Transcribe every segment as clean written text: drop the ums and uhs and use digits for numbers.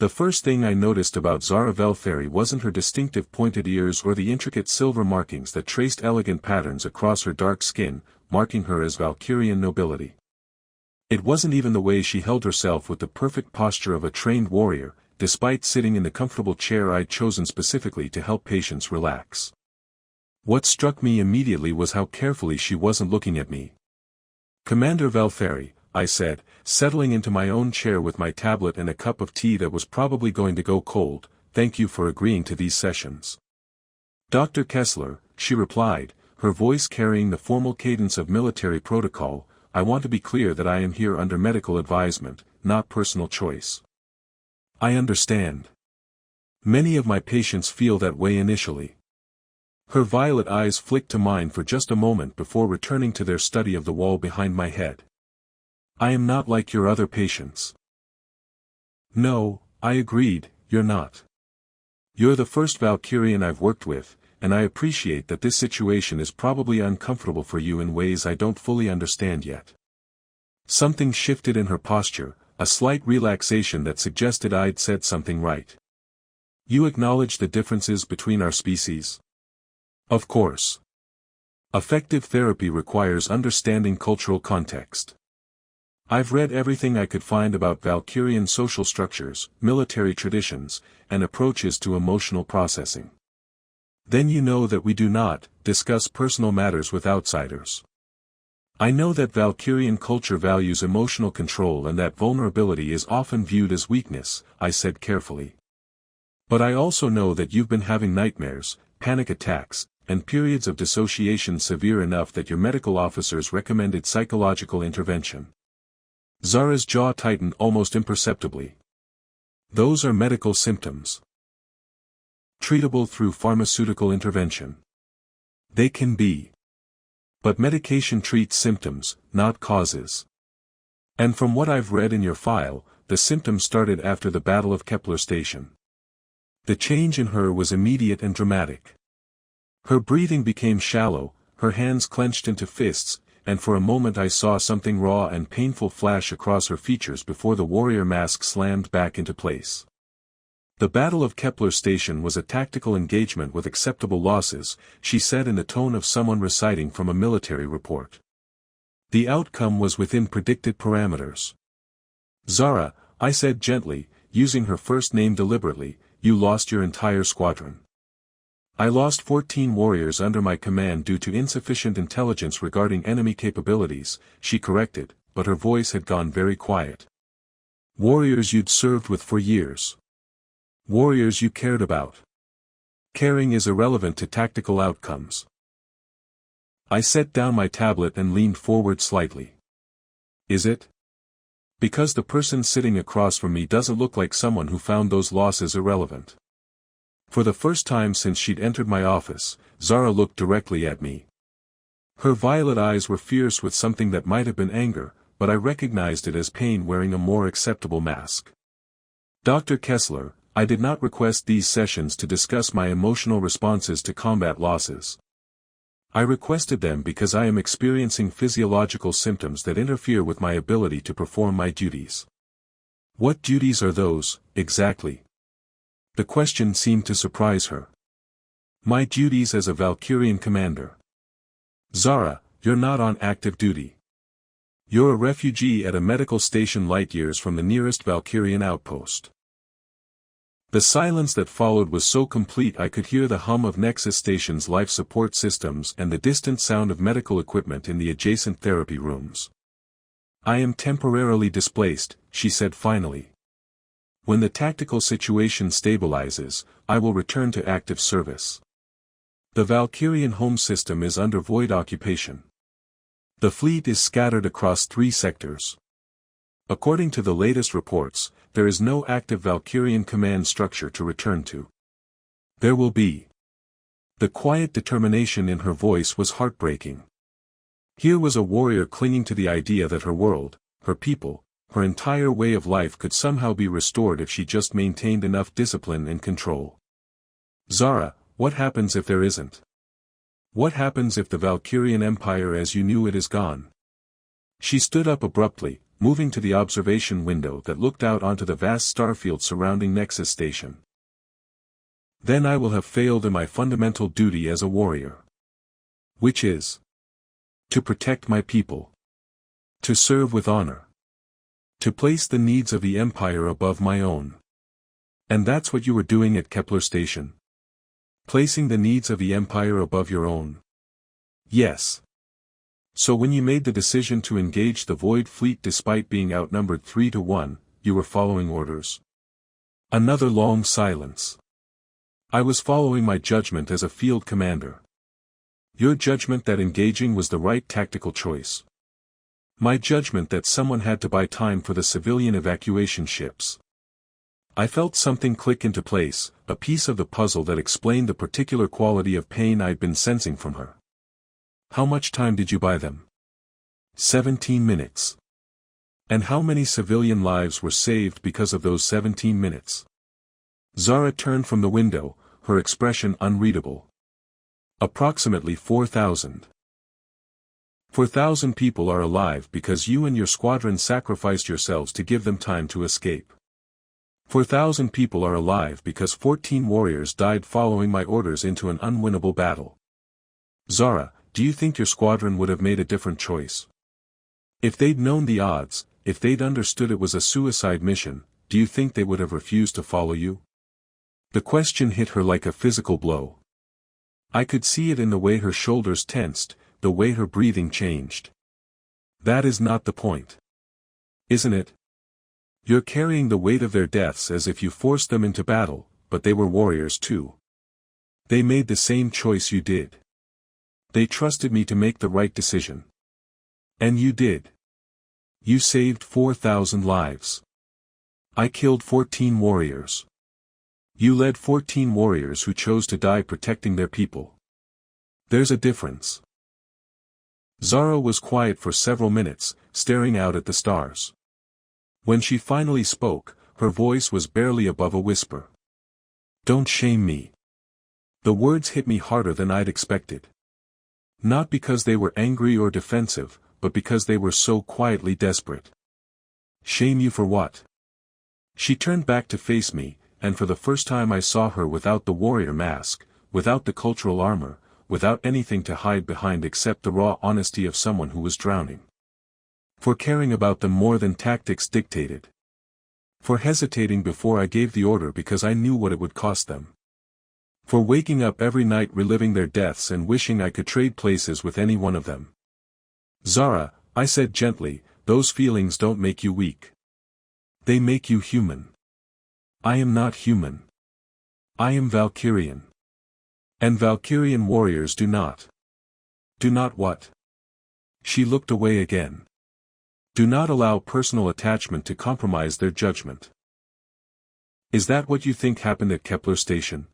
The first thing I noticed about Zara Velferi wasn't her distinctive pointed ears or the intricate silver markings that traced elegant patterns across her dark skin, marking her as Valkyrian nobility. It wasn't even the way she held herself with the perfect posture of a trained warrior, despite sitting in the comfortable chair I'd chosen specifically to help patients relax. What struck me immediately was how carefully she wasn't looking at me. "Commander Velferi," I said, settling into my own chair with my tablet and a cup of tea that was probably going to go cold, "thank you for agreeing to these sessions." "Dr. Kessler," she replied, her voice carrying the formal cadence of military protocol, "I want to be clear that I am here under medical advisement, not personal choice." "I understand. Many of my patients feel that way initially." Her violet eyes flicked to mine for just a moment before returning to their study of the wall behind my head. "I am not like your other patients." "No," I agreed, "you're not. You're the first Valkyrian I've worked with, and I appreciate that this situation is probably uncomfortable for you in ways I don't fully understand yet." Something shifted in her posture, a slight relaxation that suggested I'd said something right. "You acknowledge the differences between our species?" "Of course. Effective therapy requires understanding cultural context. I've read everything I could find about Valkyrian social structures, military traditions, and approaches to emotional processing. Then you know that we do not discuss personal matters with outsiders. I know that Valkyrian culture values emotional control and that vulnerability is often viewed as weakness," I said carefully. "But I also know that you've been having nightmares, panic attacks, and periods of dissociation severe enough that your medical officers recommended psychological intervention." Zara's jaw tightened almost imperceptibly. "Those are medical symptoms. Treatable through pharmaceutical intervention. They can be. But medication treats symptoms, not causes. And from what I've read in your file, the symptoms started after the Battle of Kepler Station." The change in her was immediate and dramatic. Her breathing became shallow, her hands clenched into fists, and for a moment I saw something raw and painful flash across her features before the warrior mask slammed back into place. "The Battle of Kepler Station was a tactical engagement with acceptable losses," she said in the tone of someone reciting from a military report. "The outcome was within predicted parameters." "Zara," I said gently, using her first name deliberately, "you lost your entire squadron." "I lost 14 warriors under my command due to insufficient intelligence regarding enemy capabilities," she corrected, but her voice had gone very quiet. "Warriors you'd served with for years. Warriors you cared about. Caring is irrelevant to tactical outcomes." I set down my tablet and leaned forward slightly. "Is it? Because the person sitting across from me doesn't look like someone who found those losses irrelevant." For the first time since she'd entered my office, Zara looked directly at me. Her violet eyes were fierce with something that might have been anger, but I recognized it as pain wearing a more acceptable mask. "Dr. Kessler, I did not request these sessions to discuss my emotional responses to combat losses. I requested them because I am experiencing physiological symptoms that interfere with my ability to perform my duties." "What duties are those, exactly?" The question seemed to surprise her. "My duties as a Valkyrian commander." "Zara, you're not on active duty. You're a refugee at a medical station light years from the nearest Valkyrian outpost." The silence that followed was so complete I could hear the hum of Nexus Station's life support systems and the distant sound of medical equipment in the adjacent therapy rooms. "I am temporarily displaced," she said finally. "When the tactical situation stabilizes, I will return to active service. The Valkyrian home system is under void occupation. The fleet is scattered across 3 sectors. According to the latest reports, there is no active Valkyrian command structure to return to. There will be." The quiet determination in her voice was heartbreaking. Here was a warrior clinging to the idea that her world, her people, her entire way of life could somehow be restored if she just maintained enough discipline and control. "Zara, what happens if there isn't? What happens if the Valkyrian Empire as you knew it is gone?" She stood up abruptly, moving to the observation window that looked out onto the vast starfield surrounding Nexus Station. Then I will have failed in my fundamental duty as a warrior. Which is to protect my people. To serve with honor. To place the needs of the Empire above my own. And that's what you were doing at Kepler Station. Placing the needs of the Empire above your own. Yes. So when you made the decision to engage the Void Fleet despite being outnumbered 3-1, you were following orders. Another long silence. I was following my judgment as a field commander. Your judgment that engaging was the right tactical choice. My judgment that someone had to buy time for the civilian evacuation ships. I felt something click into place, a piece of the puzzle that explained the particular quality of pain I'd been sensing from her. How much time did you buy them? 17 minutes. And how many civilian lives were saved because of those 17 minutes? Zara turned from the window, her expression unreadable. Approximately 4,000. 4,000 people are alive because you and your squadron sacrificed yourselves to give them time to escape. 4,000 people are alive because 14 warriors died following my orders into an unwinnable battle. Zara, do you think your squadron would have made a different choice? If they'd known the odds, if they'd understood it was a suicide mission, do you think they would have refused to follow you? The question hit her like a physical blow. I could see it in the way her shoulders tensed, the way her breathing changed. That is not the point. Isn't it? You're carrying the weight of their deaths as if you forced them into battle, but they were warriors too. They made the same choice you did. They trusted me to make the right decision. And you did. You saved 4,000 lives. I killed 14 warriors. You led 14 warriors who chose to die protecting their people. There's a difference. Zara was quiet for several minutes, staring out at the stars. When she finally spoke, her voice was barely above a whisper. Don't shame me. The words hit me harder than I'd expected. Not because they were angry or defensive, but because they were so quietly desperate. Shame you for what? She turned back to face me, and for the first time I saw her without the warrior mask, without the cultural armor, without anything to hide behind except the raw honesty of someone who was drowning. For caring about them more than tactics dictated. For hesitating before I gave the order because I knew what it would cost them. For waking up every night reliving their deaths and wishing I could trade places with any one of them. Zara, I said gently, those feelings don't make you weak. They make you human. I am not human. I am Valkyrian. And Valkyrian warriors do not. Do not what? She looked away again. Do not allow personal attachment to compromise their judgment. Is that what you think happened at Kepler Station?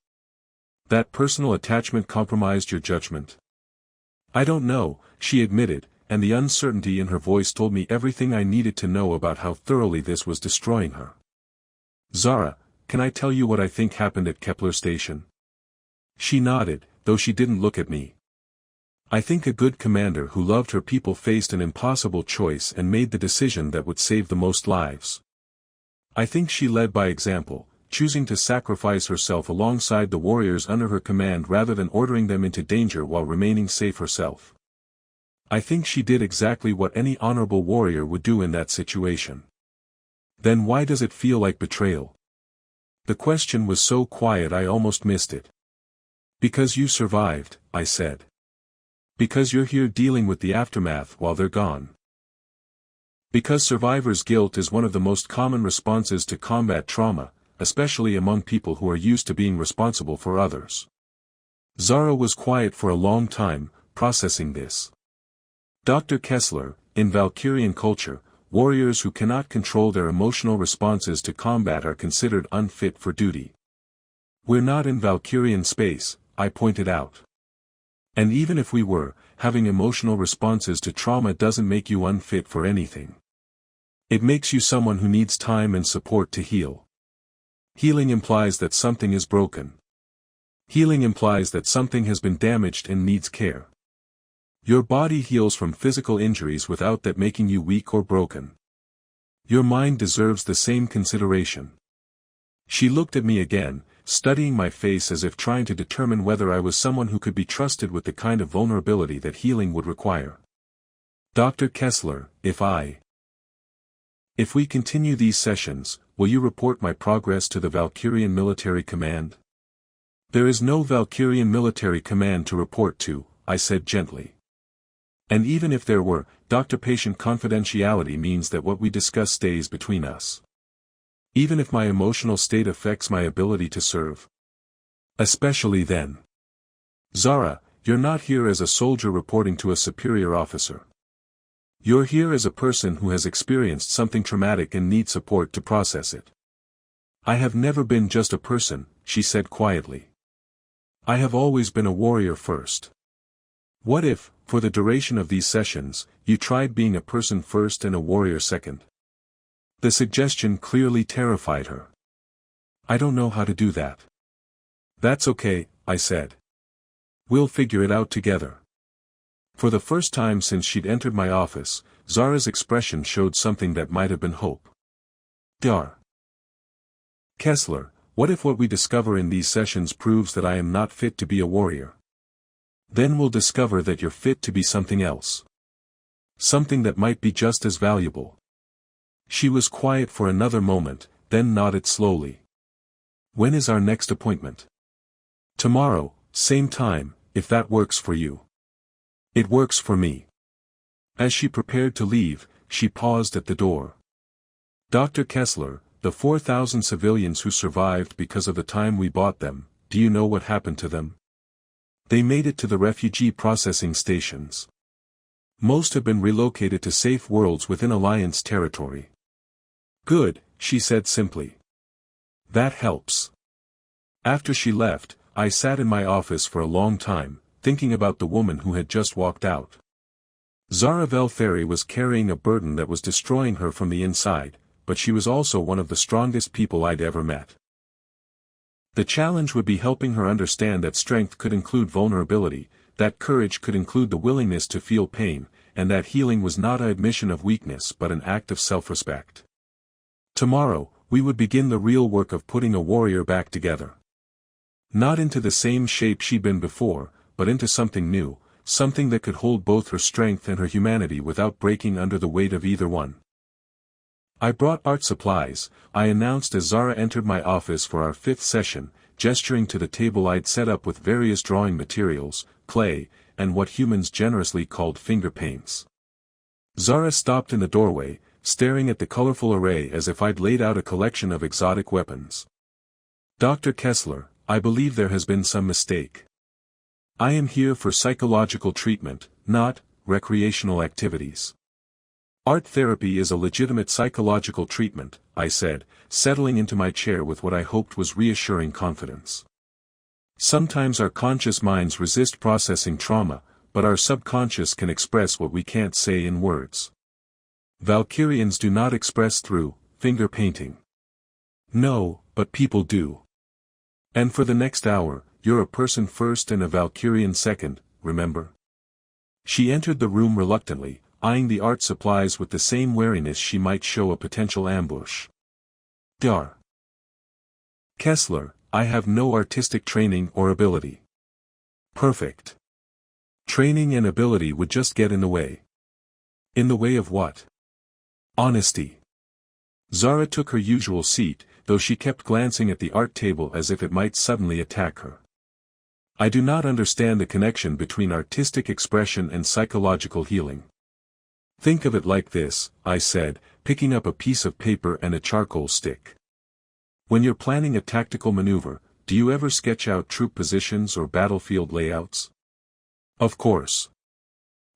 That personal attachment compromised your judgment? I don't know, she admitted, and the uncertainty in her voice told me everything I needed to know about how thoroughly this was destroying her. Zara, can I tell you what I think happened at Kepler Station? She nodded, though she didn't look at me. I think a good commander who loved her people faced an impossible choice and made the decision that would save the most lives. I think she led by example, choosing to sacrifice herself alongside the warriors under her command rather than ordering them into danger while remaining safe herself. I think she did exactly what any honorable warrior would do in that situation. Then why does it feel like betrayal? The question was so quiet I almost missed it. Because you survived, I said. Because you're here dealing with the aftermath while they're gone. Because survivor's guilt is one of the most common responses to combat trauma, especially among people who are used to being responsible for others. Zara was quiet for a long time, processing this. Dr. Kessler, in Valkyrian culture, warriors who cannot control their emotional responses to combat are considered unfit for duty. We're not in Valkyrian space, I pointed out. And even if we were, having emotional responses to trauma doesn't make you unfit for anything. It makes you someone who needs time and support to heal. Healing implies that something is broken. Healing implies that something has been damaged and needs care. Your body heals from physical injuries without that making you weak or broken. Your mind deserves the same consideration. She looked at me again, studying my face as if trying to determine whether I was someone who could be trusted with the kind of vulnerability that healing would require. Dr. Kessler, if we continue these sessions, will you report my progress to the Valkyrian Military Command? There is no Valkyrian Military Command to report to, I said gently. And even if there were, doctor-patient confidentiality means that what we discuss stays between us. Even if my emotional state affects my ability to serve. Especially then. Zara, you're not here as a soldier reporting to a superior officer. You're here as a person who has experienced something traumatic and needs support to process it. I have never been just a person, she said quietly. I have always been a warrior first. What if, for the duration of these sessions, you tried being a person first and a warrior second? The suggestion clearly terrified her. I don't know how to do that. That's okay, I said. We'll figure it out together. For the first time since she'd entered my office, Zara's expression showed something that might have been hope. Dar. Kessler, what if what we discover in these sessions proves that I am not fit to be a warrior? Then we'll discover that you're fit to be something else. Something that might be just as valuable. She was quiet for another moment, then nodded slowly. When is our next appointment? Tomorrow, same time, if that works for you. It works for me. As she prepared to leave, she paused at the door. Dr. Kessler, the 4,000 civilians who survived because of the time we bought them, do you know what happened to them? They made it to the refugee processing stations. Most have been relocated to safe worlds within Alliance territory. Good, she said simply. That helps. After she left, I sat in my office for a long time, thinking about the woman who had just walked out. Zara Velferi was carrying a burden that was destroying her from the inside, but she was also one of the strongest people I'd ever met. The challenge would be helping her understand that strength could include vulnerability, that courage could include the willingness to feel pain, and that healing was not an admission of weakness but an act of self-respect. Tomorrow, we would begin the real work of putting a warrior back together. Not into the same shape she'd been before, but into something new, something that could hold both her strength and her humanity without breaking under the weight of either one. I brought art supplies, I announced as Zara entered my office for our 5th session, gesturing to the table I'd set up with various drawing materials, clay, and what humans generously called finger paints. Zara stopped in the doorway, staring at the colorful array as if I'd laid out a collection of exotic weapons. Dr. Kessler, I believe there has been some mistake. I am here for psychological treatment, not recreational activities. Art therapy is a legitimate psychological treatment, I said, settling into my chair with what I hoped was reassuring confidence. Sometimes our conscious minds resist processing trauma, but our subconscious can express what we can't say in words. Valkyrians do not express through finger painting. No, but people do. And for the next hour, you're a person first and a Valkyrian second, remember? She entered the room reluctantly, eyeing the art supplies with the same wariness she might show a potential ambush. Dar. Kessler, I have no artistic training or ability. Perfect. Training and ability would just get in the way. In the way of what? Honesty. Zara took her usual seat, though she kept glancing at the art table as if it might suddenly attack her. I do not understand the connection between artistic expression and psychological healing. Think of it like this, I said, picking up a piece of paper and a charcoal stick. When you're planning a tactical maneuver, do you ever sketch out troop positions or battlefield layouts? Of course.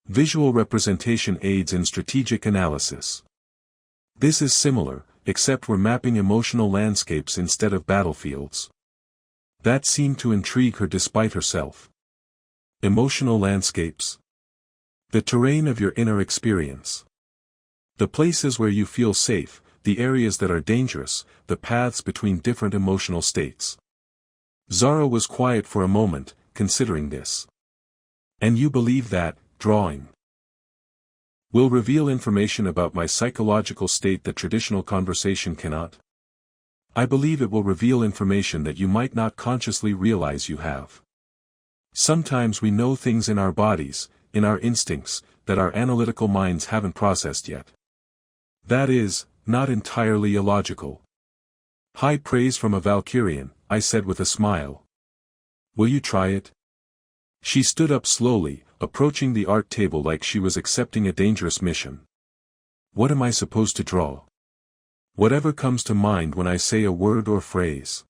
Visual representation aids in strategic analysis. This is similar, except we're mapping emotional landscapes instead of battlefields. That seemed to intrigue her despite herself. Emotional landscapes. The terrain of your inner experience. The places where you feel safe, the areas that are dangerous, the paths between different emotional states. Zara was quiet for a moment, considering this. And you believe that, drawing will reveal information about my psychological state that traditional conversation cannot. I believe it will reveal information that you might not consciously realize you have. Sometimes we know things in our bodies, in our instincts, that our analytical minds haven't processed yet. That is, not entirely illogical. High praise from a Valkyrian, I said with a smile. Will you try it? She stood up slowly, approaching the art table like she was accepting a dangerous mission. What am I supposed to draw? Whatever comes to mind when I say a word or phrase.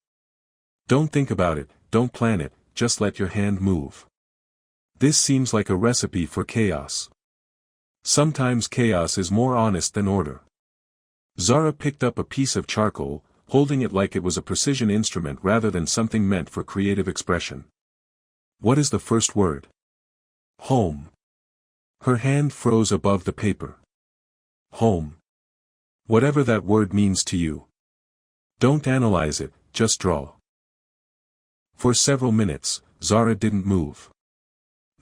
Don't think about it, don't plan it, just let your hand move. This seems like a recipe for chaos. Sometimes chaos is more honest than order. Zara picked up a piece of charcoal, holding it like it was a precision instrument rather than something meant for creative expression. What is the first word? Home. Her hand froze above the paper. Home. Whatever that word means to you. Don't analyze it, just draw. For several minutes, Zara didn't move.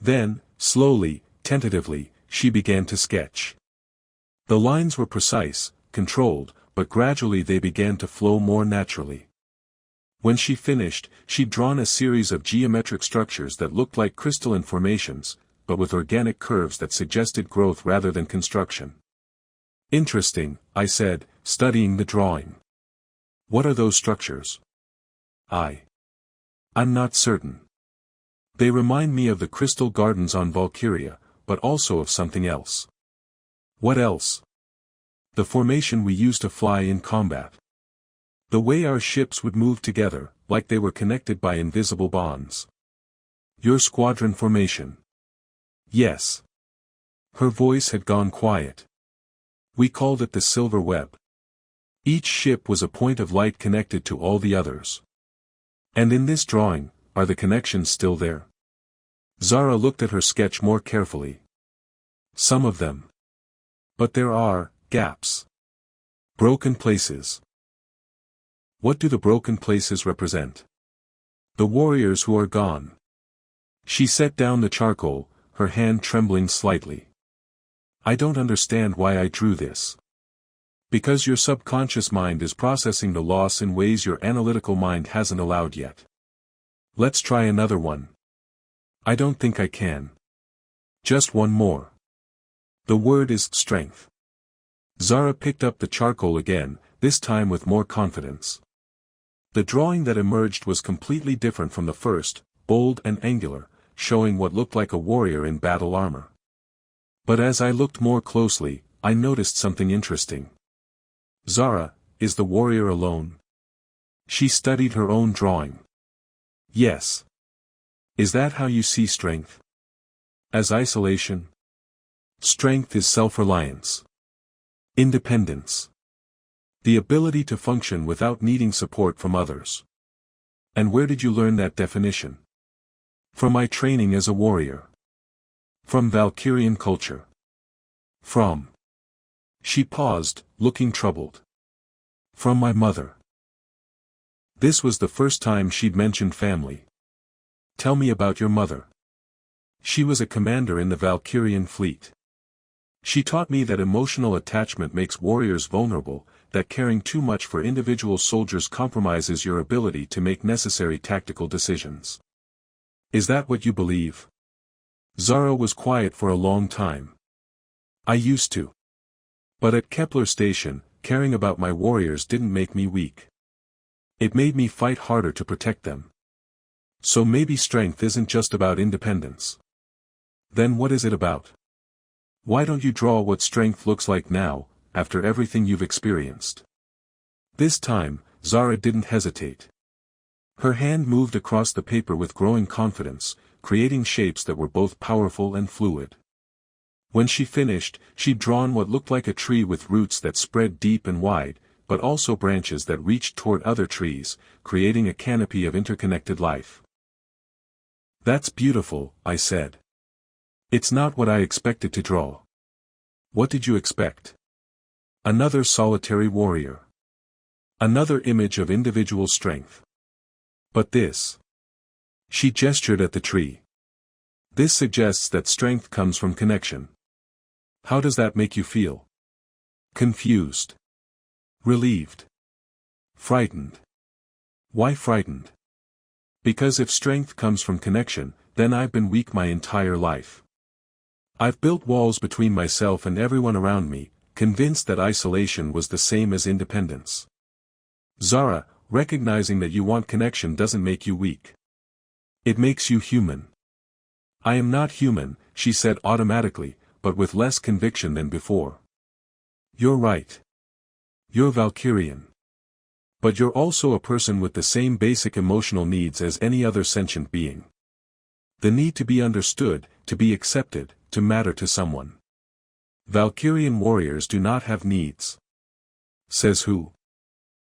Then, slowly, tentatively, she began to sketch. The lines were precise, controlled, but gradually they began to flow more naturally. When she finished, she'd drawn a series of geometric structures that looked like crystalline formations, but with organic curves that suggested growth rather than construction. Interesting, I said, studying the drawing. What are those structures? I'm not certain. They remind me of the crystal gardens on Valkyria, but also of something else. What else? The formation we used to fly in combat. The way our ships would move together, like they were connected by invisible bonds. Your squadron formation. Yes. Her voice had gone quiet. We called it the silver web. Each ship was a point of light connected to all the others. And in this drawing, are the connections still there? Zara looked at her sketch more carefully. Some of them. But there are gaps. Broken places. What do the broken places represent? The warriors who are gone. She set down the charcoal, her hand trembling slightly. I don't understand why I drew this. Because your subconscious mind is processing the loss in ways your analytical mind hasn't allowed yet. Let's try another one. I don't think I can. Just one more. The word is strength. Zara picked up the charcoal again, this time with more confidence. The drawing that emerged was completely different from the first, bold and angular, showing what looked like a warrior in battle armor. But as I looked more closely, I noticed something interesting. Zara, is the warrior alone? She studied her own drawing. Yes. Is that how you see strength? As isolation? Strength is self-reliance. Independence. The ability to function without needing support from others. And where did you learn that definition? From my training as a warrior. From Valkyrian culture. From. She paused, looking troubled. From my mother. This was the first time she'd mentioned family. Tell me about your mother. She was a commander in the Valkyrian fleet. She taught me that emotional attachment makes warriors vulnerable, that caring too much for individual soldiers compromises your ability to make necessary tactical decisions. Is that what you believe? Zara was quiet for a long time. I used to. But at Kepler Station, caring about my warriors didn't make me weak. It made me fight harder to protect them. So maybe strength isn't just about independence. Then what is it about? Why don't you draw what strength looks like now, after everything you've experienced? This time, Zara didn't hesitate. Her hand moved across the paper with growing confidence, creating shapes that were both powerful and fluid. When she finished, she'd drawn what looked like a tree with roots that spread deep and wide, but also branches that reached toward other trees, creating a canopy of interconnected life. That's beautiful, I said. It's not what I expected to draw. What did you expect? Another solitary warrior. Another image of individual strength. But this. She gestured at the tree. This suggests that strength comes from connection. How does that make you feel? Confused. Relieved. Frightened. Why frightened? Because if strength comes from connection, then I've been weak my entire life. I've built walls between myself and everyone around me, convinced that isolation was the same as independence. Zara, recognizing that you want connection doesn't make you weak. It makes you human. I am not human, she said automatically, but with less conviction than before. You're right. You're Valkyrian. But you're also a person with the same basic emotional needs as any other sentient being. The need to be understood, to be accepted, to matter to someone. Valkyrian warriors do not have needs. Says who?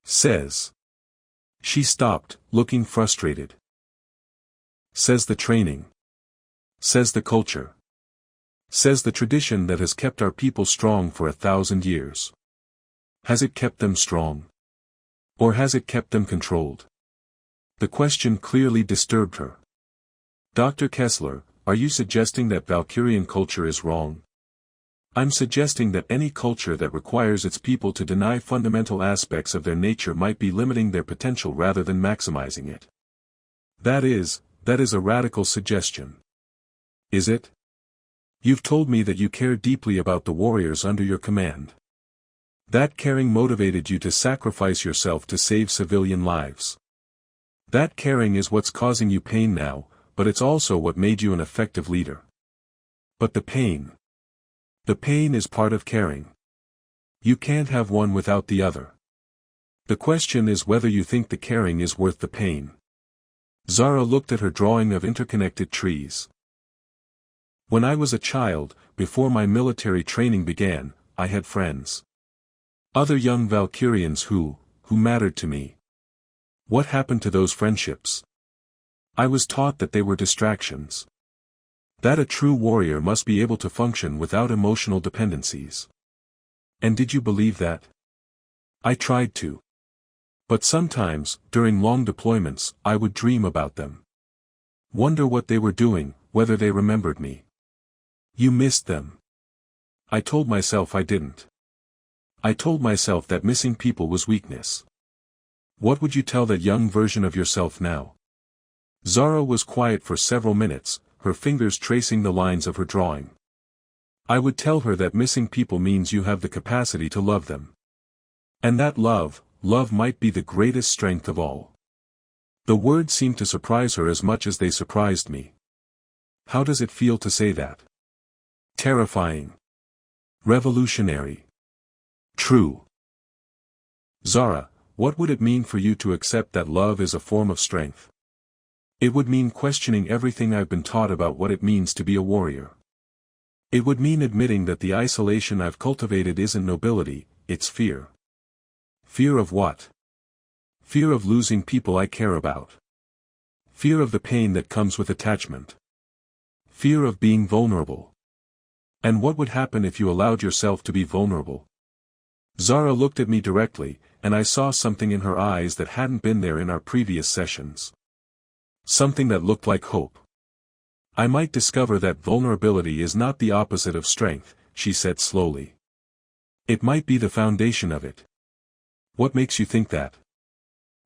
Says. She stopped, looking frustrated. Says the training. Says the culture. Says the tradition that has kept our people strong for 1,000 years. Has it kept them strong? Or has it kept them controlled? The question clearly disturbed her. Dr. Kessler, are you suggesting that Valkyrian culture is wrong? I'm suggesting that any culture that requires its people to deny fundamental aspects of their nature might be limiting their potential rather than maximizing it. That is a radical suggestion. Is it? You've told me that you care deeply about the warriors under your command. That caring motivated you to sacrifice yourself to save civilian lives. That caring is what's causing you pain now, but it's also what made you an effective leader. But the pain is part of caring. You can't have one without the other. The question is whether you think the caring is worth the pain. Zara looked at her drawing of interconnected trees. When I was a child, before my military training began, I had friends. Other young Valkyrians who mattered to me. What happened to those friendships? I was taught that they were distractions. That a true warrior must be able to function without emotional dependencies. And did you believe that? I tried to. But sometimes, during long deployments, I would dream about them. Wonder what they were doing, whether they remembered me. You missed them. I told myself I didn't. I told myself that missing people was weakness. What would you tell that young version of yourself now? Zara was quiet for several minutes, her fingers tracing the lines of her drawing. I would tell her that missing people means you have the capacity to love them. And that love might be the greatest strength of all. The words seemed to surprise her as much as they surprised me. How does it feel to say that? Terrifying. Revolutionary. True. Zara, what would it mean for you to accept that love is a form of strength? It would mean questioning everything I've been taught about what it means to be a warrior. It would mean admitting that the isolation I've cultivated isn't nobility, it's fear. Fear of what? Fear of losing people I care about. Fear of the pain that comes with attachment. Fear of being vulnerable. And what would happen if you allowed yourself to be vulnerable? Zara looked at me directly, and I saw something in her eyes that hadn't been there in our previous sessions. Something that looked like hope. I might discover that vulnerability is not the opposite of strength, she said slowly. It might be the foundation of it. What makes you think that?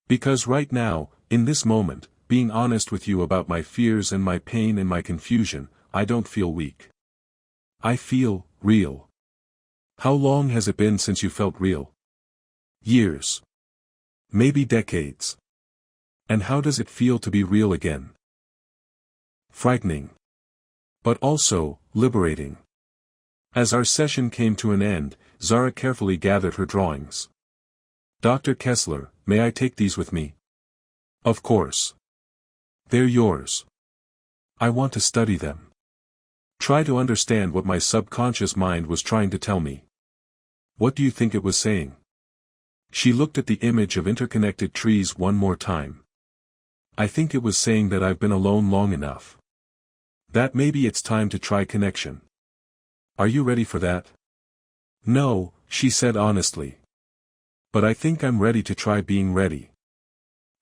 Because right now, in this moment, being honest with you about my fears and my pain and my confusion, I don't feel weak. I feel real. How long has it been since you felt real? Years. Maybe decades. And how does it feel to be real again? Frightening. But also, liberating. As our session came to an end, Zara carefully gathered her drawings. Dr. Kessler, may I take these with me? Of course. They're yours. I want to study them. Try to understand what my subconscious mind was trying to tell me. What do you think it was saying? She looked at the image of interconnected trees one more time. I think it was saying that I've been alone long enough. That maybe it's time to try connection. Are you ready for that? No, she said honestly. But I think I'm ready to try being ready.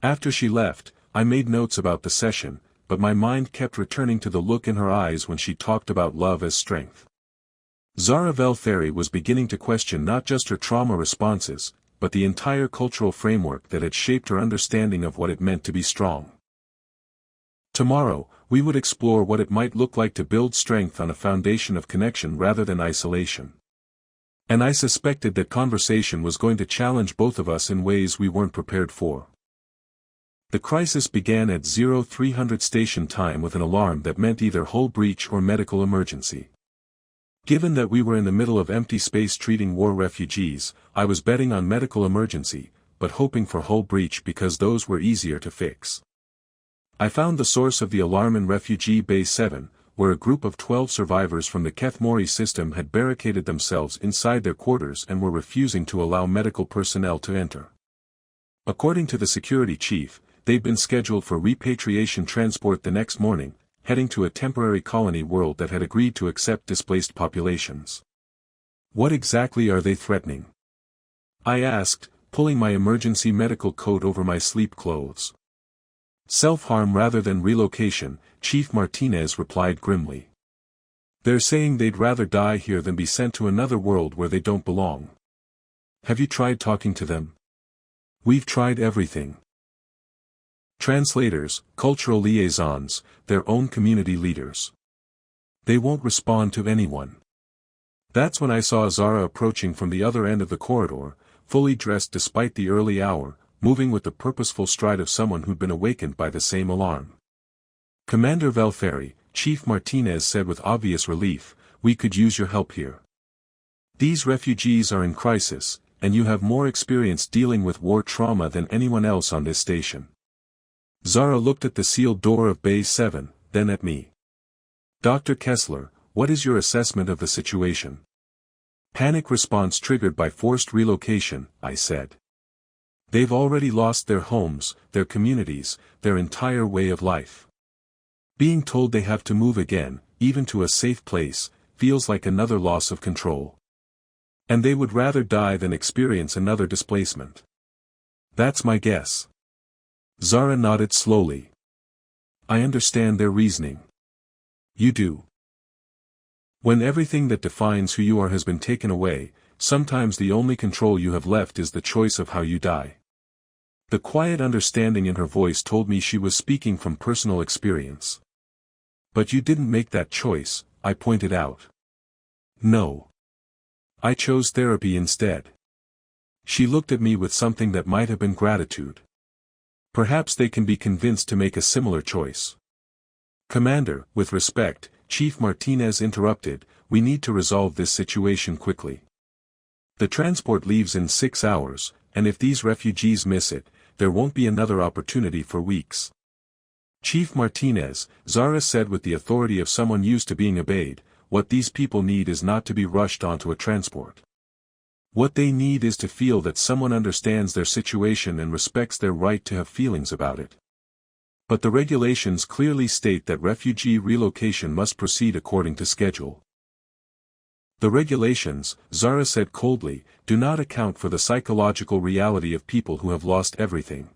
After she left, I made notes about the session, but my mind kept returning to the look in her eyes when she talked about love as strength. Zara Velferi was beginning to question not just her trauma responses, but the entire cultural framework that had shaped her understanding of what it meant to be strong. Tomorrow, we would explore what it might look like to build strength on a foundation of connection rather than isolation. And I suspected that conversation was going to challenge both of us in ways we weren't prepared for. The crisis began at 0300 station time with an alarm that meant either hull breach or medical emergency. Given that we were in the middle of empty space treating war refugees, I was betting on medical emergency, but hoping for hull breach because those were easier to fix. I found the source of the alarm in Refugee Bay 7, where a group of 12 survivors from the Keth-Mori system had barricaded themselves inside their quarters and were refusing to allow medical personnel to enter. According to the security chief, they'd been scheduled for repatriation transport the next morning, heading to a temporary colony world that had agreed to accept displaced populations. What exactly are they threatening? I asked, pulling my emergency medical coat over my sleep clothes. Self-harm rather than relocation, Chief Martinez replied grimly. They're saying they'd rather die here than be sent to another world where they don't belong. Have you tried talking to them? We've tried everything. Translators, cultural liaisons, their own community leaders. They won't respond to anyone. That's when I saw Zara approaching from the other end of the corridor, fully dressed despite the early hour, moving with the purposeful stride of someone who'd been awakened by the same alarm. Commander Velferi, Chief Martinez said with obvious relief, we could use your help here. These refugees are in crisis, and you have more experience dealing with war trauma than anyone else on this station. Zara looked at the sealed door of Bay 7, then at me. Dr. Kessler, what is your assessment of the situation? Panic response triggered by forced relocation, I said. They've already lost their homes, their communities, their entire way of life. Being told they have to move again, even to a safe place, feels like another loss of control. And they would rather die than experience another displacement. That's my guess. Zara nodded slowly. I understand their reasoning. You do. When everything that defines who you are has been taken away, sometimes the only control you have left is the choice of how you die. The quiet understanding in her voice told me she was speaking from personal experience. But you didn't make that choice, I pointed out. No. I chose therapy instead. She looked at me with something that might have been gratitude. Perhaps they can be convinced to make a similar choice. Commander, with respect, Chief Martinez interrupted, we need to resolve this situation quickly. The transport leaves in 6 hours, and if these refugees miss it, there won't be another opportunity for weeks. Chief Martinez, Zara said with the authority of someone used to being obeyed, what these people need is not to be rushed onto a transport. What they need is to feel that someone understands their situation and respects their right to have feelings about it. But the regulations clearly state that refugee relocation must proceed according to schedule. The regulations, Zara said coldly, do not account for the psychological reality of people who have lost everything.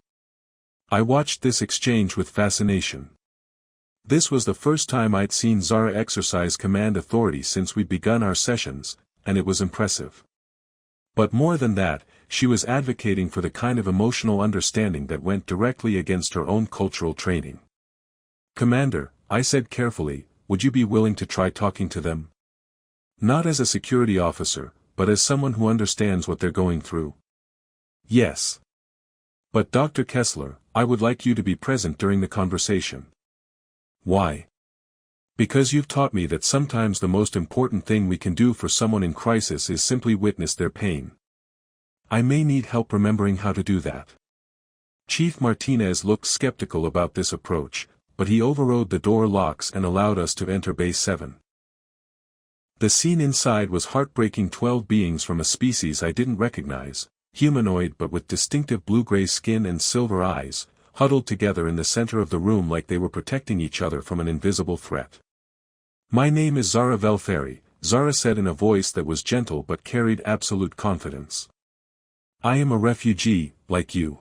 I watched this exchange with fascination. This was the first time I'd seen Zara exercise command authority since we'd begun our sessions, and it was impressive. But more than that, she was advocating for the kind of emotional understanding that went directly against her own cultural training. Commander, I said carefully, would you be willing to try talking to them? Not as a security officer, but as someone who understands what they're going through. Yes. But Dr. Kessler, I would like you to be present during the conversation. Why? Because you've taught me that sometimes the most important thing we can do for someone in crisis is simply witness their pain. I may need help remembering how to do that. Chief Martinez looked skeptical about this approach, but he overrode the door locks and allowed us to enter Bay 7. The scene inside was heartbreaking. 12 beings from a species I didn't recognize, humanoid but with distinctive blue-gray skin and silver eyes, huddled together in the center of the room like they were protecting each other from an invisible threat. My name is Zara Velferi, Zara said in a voice that was gentle but carried absolute confidence. I am a refugee, like you.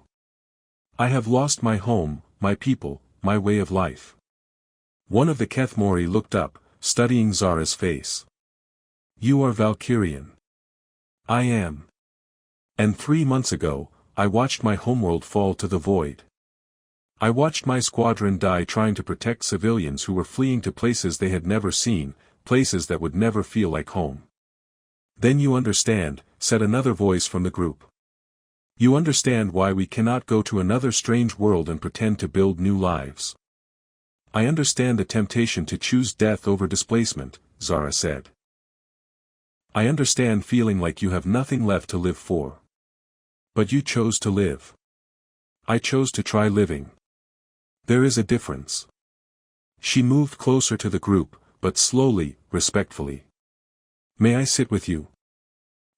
I have lost my home, my people, my way of life. One of the Kethmori looked up, studying Zara's face. You are Valkyrian. I am. And 3 months ago, I watched my homeworld fall to the void. I watched my squadron die trying to protect civilians who were fleeing to places they had never seen, places that would never feel like home. Then you understand, said another voice from the group. You understand why we cannot go to another strange world and pretend to build new lives. I understand the temptation to choose death over displacement, Zara said. I understand feeling like you have nothing left to live for. But you chose to live. I chose to try living. There is a difference. She moved closer to the group, but slowly, respectfully. May I sit with you?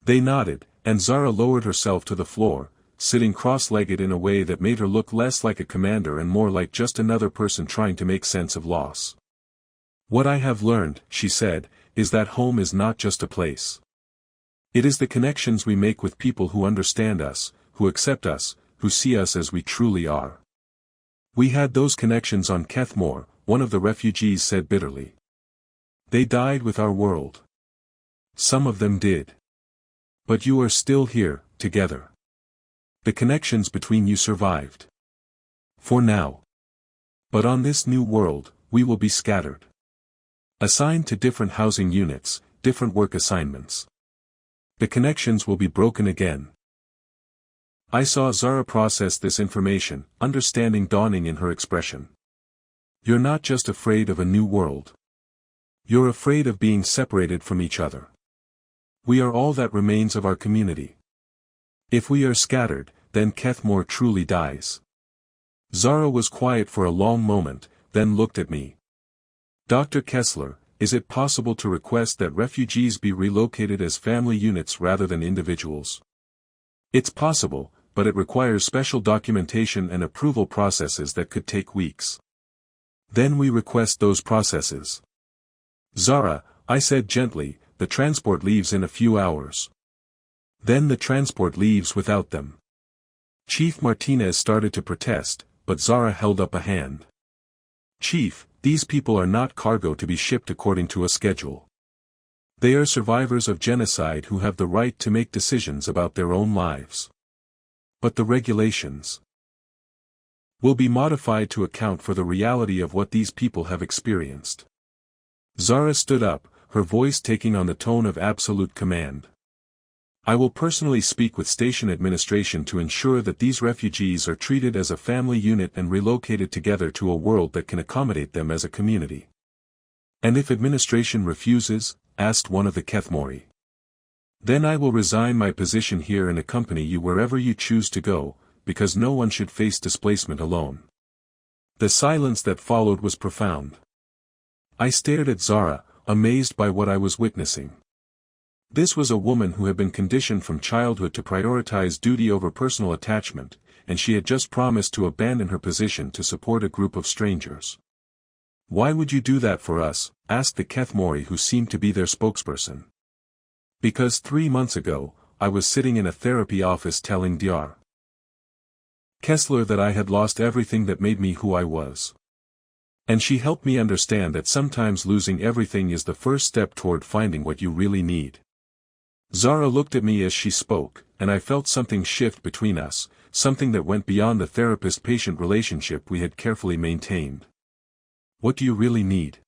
They nodded, and Zara lowered herself to the floor, sitting cross-legged in a way that made her look less like a commander and more like just another person trying to make sense of loss. What I have learned, she said, is that home is not just a place. It is the connections we make with people who understand us, who accept us, who see us as we truly are. We had those connections on Kethmor, one of the refugees said bitterly. They died with our world. Some of them did. But you are still here, together. The connections between you survived. For now. But on this new world, we will be scattered. Assigned to different housing units, different work assignments. The connections will be broken again. I saw Zara process this information, understanding dawning in her expression. You're not just afraid of a new world. You're afraid of being separated from each other. We are all that remains of our community. If we are scattered, then Kethmor truly dies. Zara was quiet for a long moment, then looked at me. Dr. Kessler, is it possible to request that refugees be relocated as family units rather than individuals? It's possible, but it requires special documentation and approval processes that could take weeks. Then we request those processes. Zara, I said gently, the transport leaves in a few hours. Then the transport leaves without them. Chief Martinez started to protest, but Zara held up a hand. Chief, these people are not cargo to be shipped according to a schedule. They are survivors of genocide who have the right to make decisions about their own lives. But the regulations will be modified to account for the reality of what these people have experienced. Zara stood up, her voice taking on the tone of absolute command. I will personally speak with station administration to ensure that these refugees are treated as a family unit and relocated together to a world that can accommodate them as a community. And if administration refuses, asked one of the Kethmori. Then I will resign my position here and accompany you wherever you choose to go, because no one should face displacement alone. The silence that followed was profound. I stared at Zara, amazed by what I was witnessing. This was a woman who had been conditioned from childhood to prioritize duty over personal attachment, and she had just promised to abandon her position to support a group of strangers. Why would you do that for us? Asked the Kethmori who seemed to be their spokesperson. Because 3 months ago, I was sitting in a therapy office telling Dr. Kessler that I had lost everything that made me who I was. And she helped me understand that sometimes losing everything is the first step toward finding what you really need. Zara looked at me as she spoke, and I felt something shift between us, something that went beyond the therapist-patient relationship we had carefully maintained. What do you really need?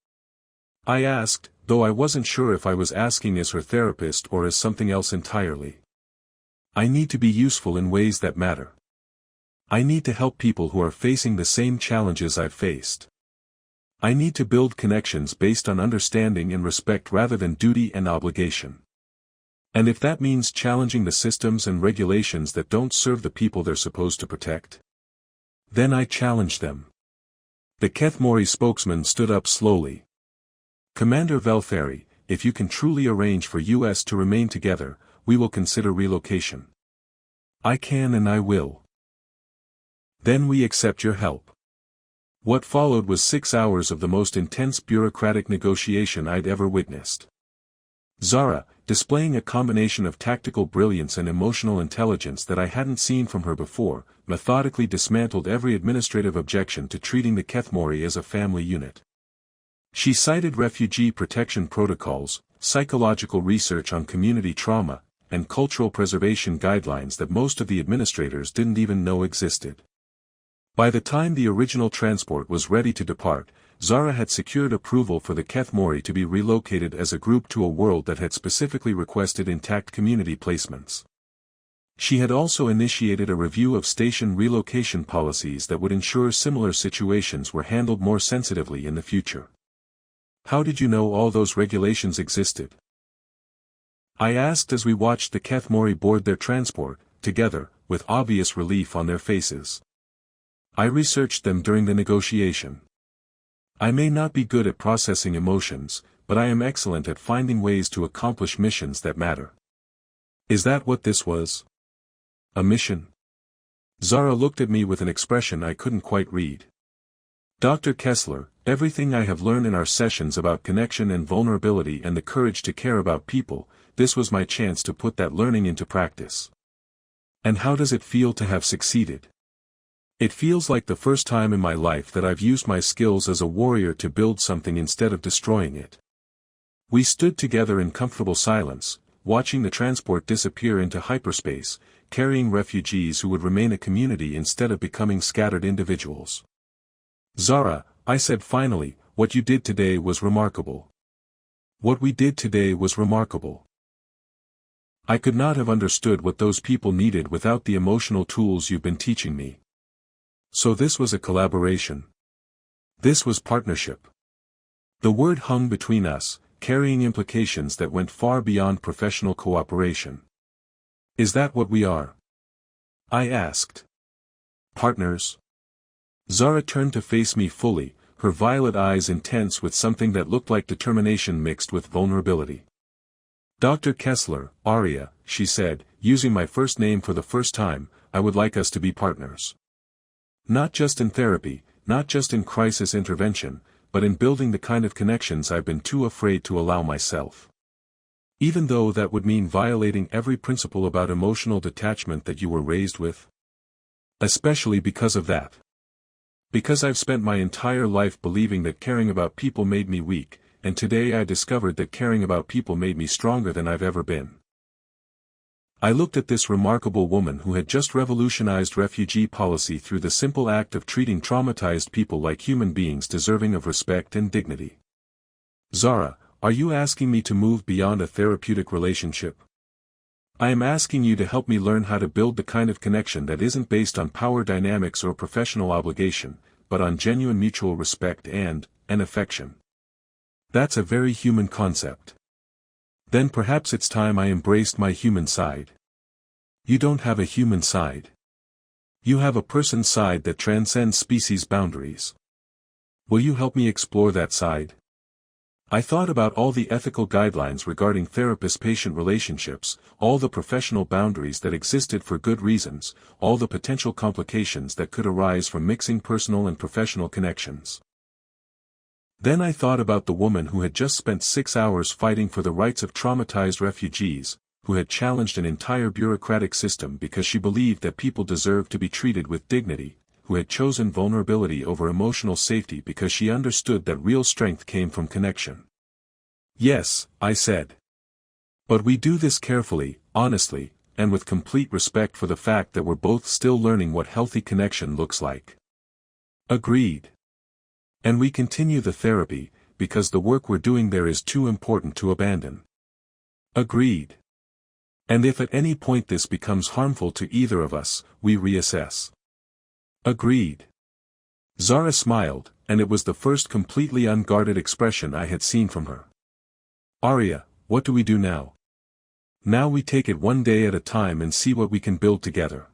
I asked, though I wasn't sure if I was asking as her therapist or as something else entirely. I need to be useful in ways that matter. I need to help people who are facing the same challenges I've faced. I need to build connections based on understanding and respect rather than duty and obligation. And if that means challenging the systems and regulations that don't serve the people they're supposed to protect, then I challenge them. The Kethmori spokesman stood up slowly. Commander Velferi, if you can truly arrange for us to remain together, we will consider relocation. I can and I will. Then we accept your help. What followed was 6 hours of the most intense bureaucratic negotiation I'd ever witnessed. Zara, displaying a combination of tactical brilliance and emotional intelligence that I hadn't seen from her before, methodically dismantled every administrative objection to treating the Kethmori as a family unit. She cited refugee protection protocols, psychological research on community trauma, and cultural preservation guidelines that most of the administrators didn't even know existed. By the time the original transport was ready to depart, Zara had secured approval for the Keth Mori to be relocated as a group to a world that had specifically requested intact community placements. She had also initiated a review of station relocation policies that would ensure similar situations were handled more sensitively in the future. "How did you know all those regulations existed?" I asked as we watched the Keth Mori board their transport, together, with obvious relief on their faces. "I researched them during the negotiation. I may not be good at processing emotions, but I am excellent at finding ways to accomplish missions that matter." "Is that what this was? A mission?" Zara looked at me with an expression I couldn't quite read. "Dr. Kessler, everything I have learned in our sessions about connection and vulnerability and the courage to care about people, this was my chance to put that learning into practice. And how does it feel to have succeeded?" "It feels like the first time in my life that I've used my skills as a warrior to build something instead of destroying it." We stood together in comfortable silence, watching the transport disappear into hyperspace, carrying refugees who would remain a community instead of becoming scattered individuals. "Zara," I said finally, "what you did today was remarkable. What we did today was remarkable. I could not have understood what those people needed without the emotional tools you've been teaching me." So this was a collaboration. This was partnership. The word hung between us, carrying implications that went far beyond professional cooperation. "Is that what we are?" I asked. "Partners?" Zara turned to face me fully, her violet eyes intense with something that looked like determination mixed with vulnerability. "Dr. Kessler, Aria," she said, using my first name for the first time, "I would like us to be partners. Not just in therapy, not just in crisis intervention, but in building the kind of connections I've been too afraid to allow myself. Even though that would mean violating every principle about emotional detachment that you were raised with. Especially because of that. Because I've spent my entire life believing that caring about people made me weak, and today I discovered that caring about people made me stronger than I've ever been." I looked at this remarkable woman who had just revolutionized refugee policy through the simple act of treating traumatized people like human beings deserving of respect and dignity. "Zara, are you asking me to move beyond a therapeutic relationship? I am asking you to help me learn how to build the kind of connection that isn't based on power dynamics or professional obligation, but on genuine mutual respect and affection. That's a very human concept. Then perhaps it's time I embraced my human side." "You don't have a human side. You have a person side that transcends species boundaries. Will you help me explore that side?" I thought about all the ethical guidelines regarding therapist-patient relationships, all the professional boundaries that existed for good reasons, all the potential complications that could arise from mixing personal and professional connections. Then I thought about the woman who had just spent 6 hours fighting for the rights of traumatized refugees, who had challenged an entire bureaucratic system because she believed that people deserved to be treated with dignity, who had chosen vulnerability over emotional safety because she understood that real strength came from connection. "Yes," I said. "But we do this carefully, honestly, and with complete respect for the fact that we're both still learning what healthy connection looks like." "Agreed. And we continue the therapy, because the work we're doing there is too important to abandon." "Agreed. And if at any point this becomes harmful to either of us, we reassess." "Agreed." Zara smiled, and it was the first completely unguarded expression I had seen from her. "Aria, what do we do now?" "Now we take it one day at a time and see what we can build together."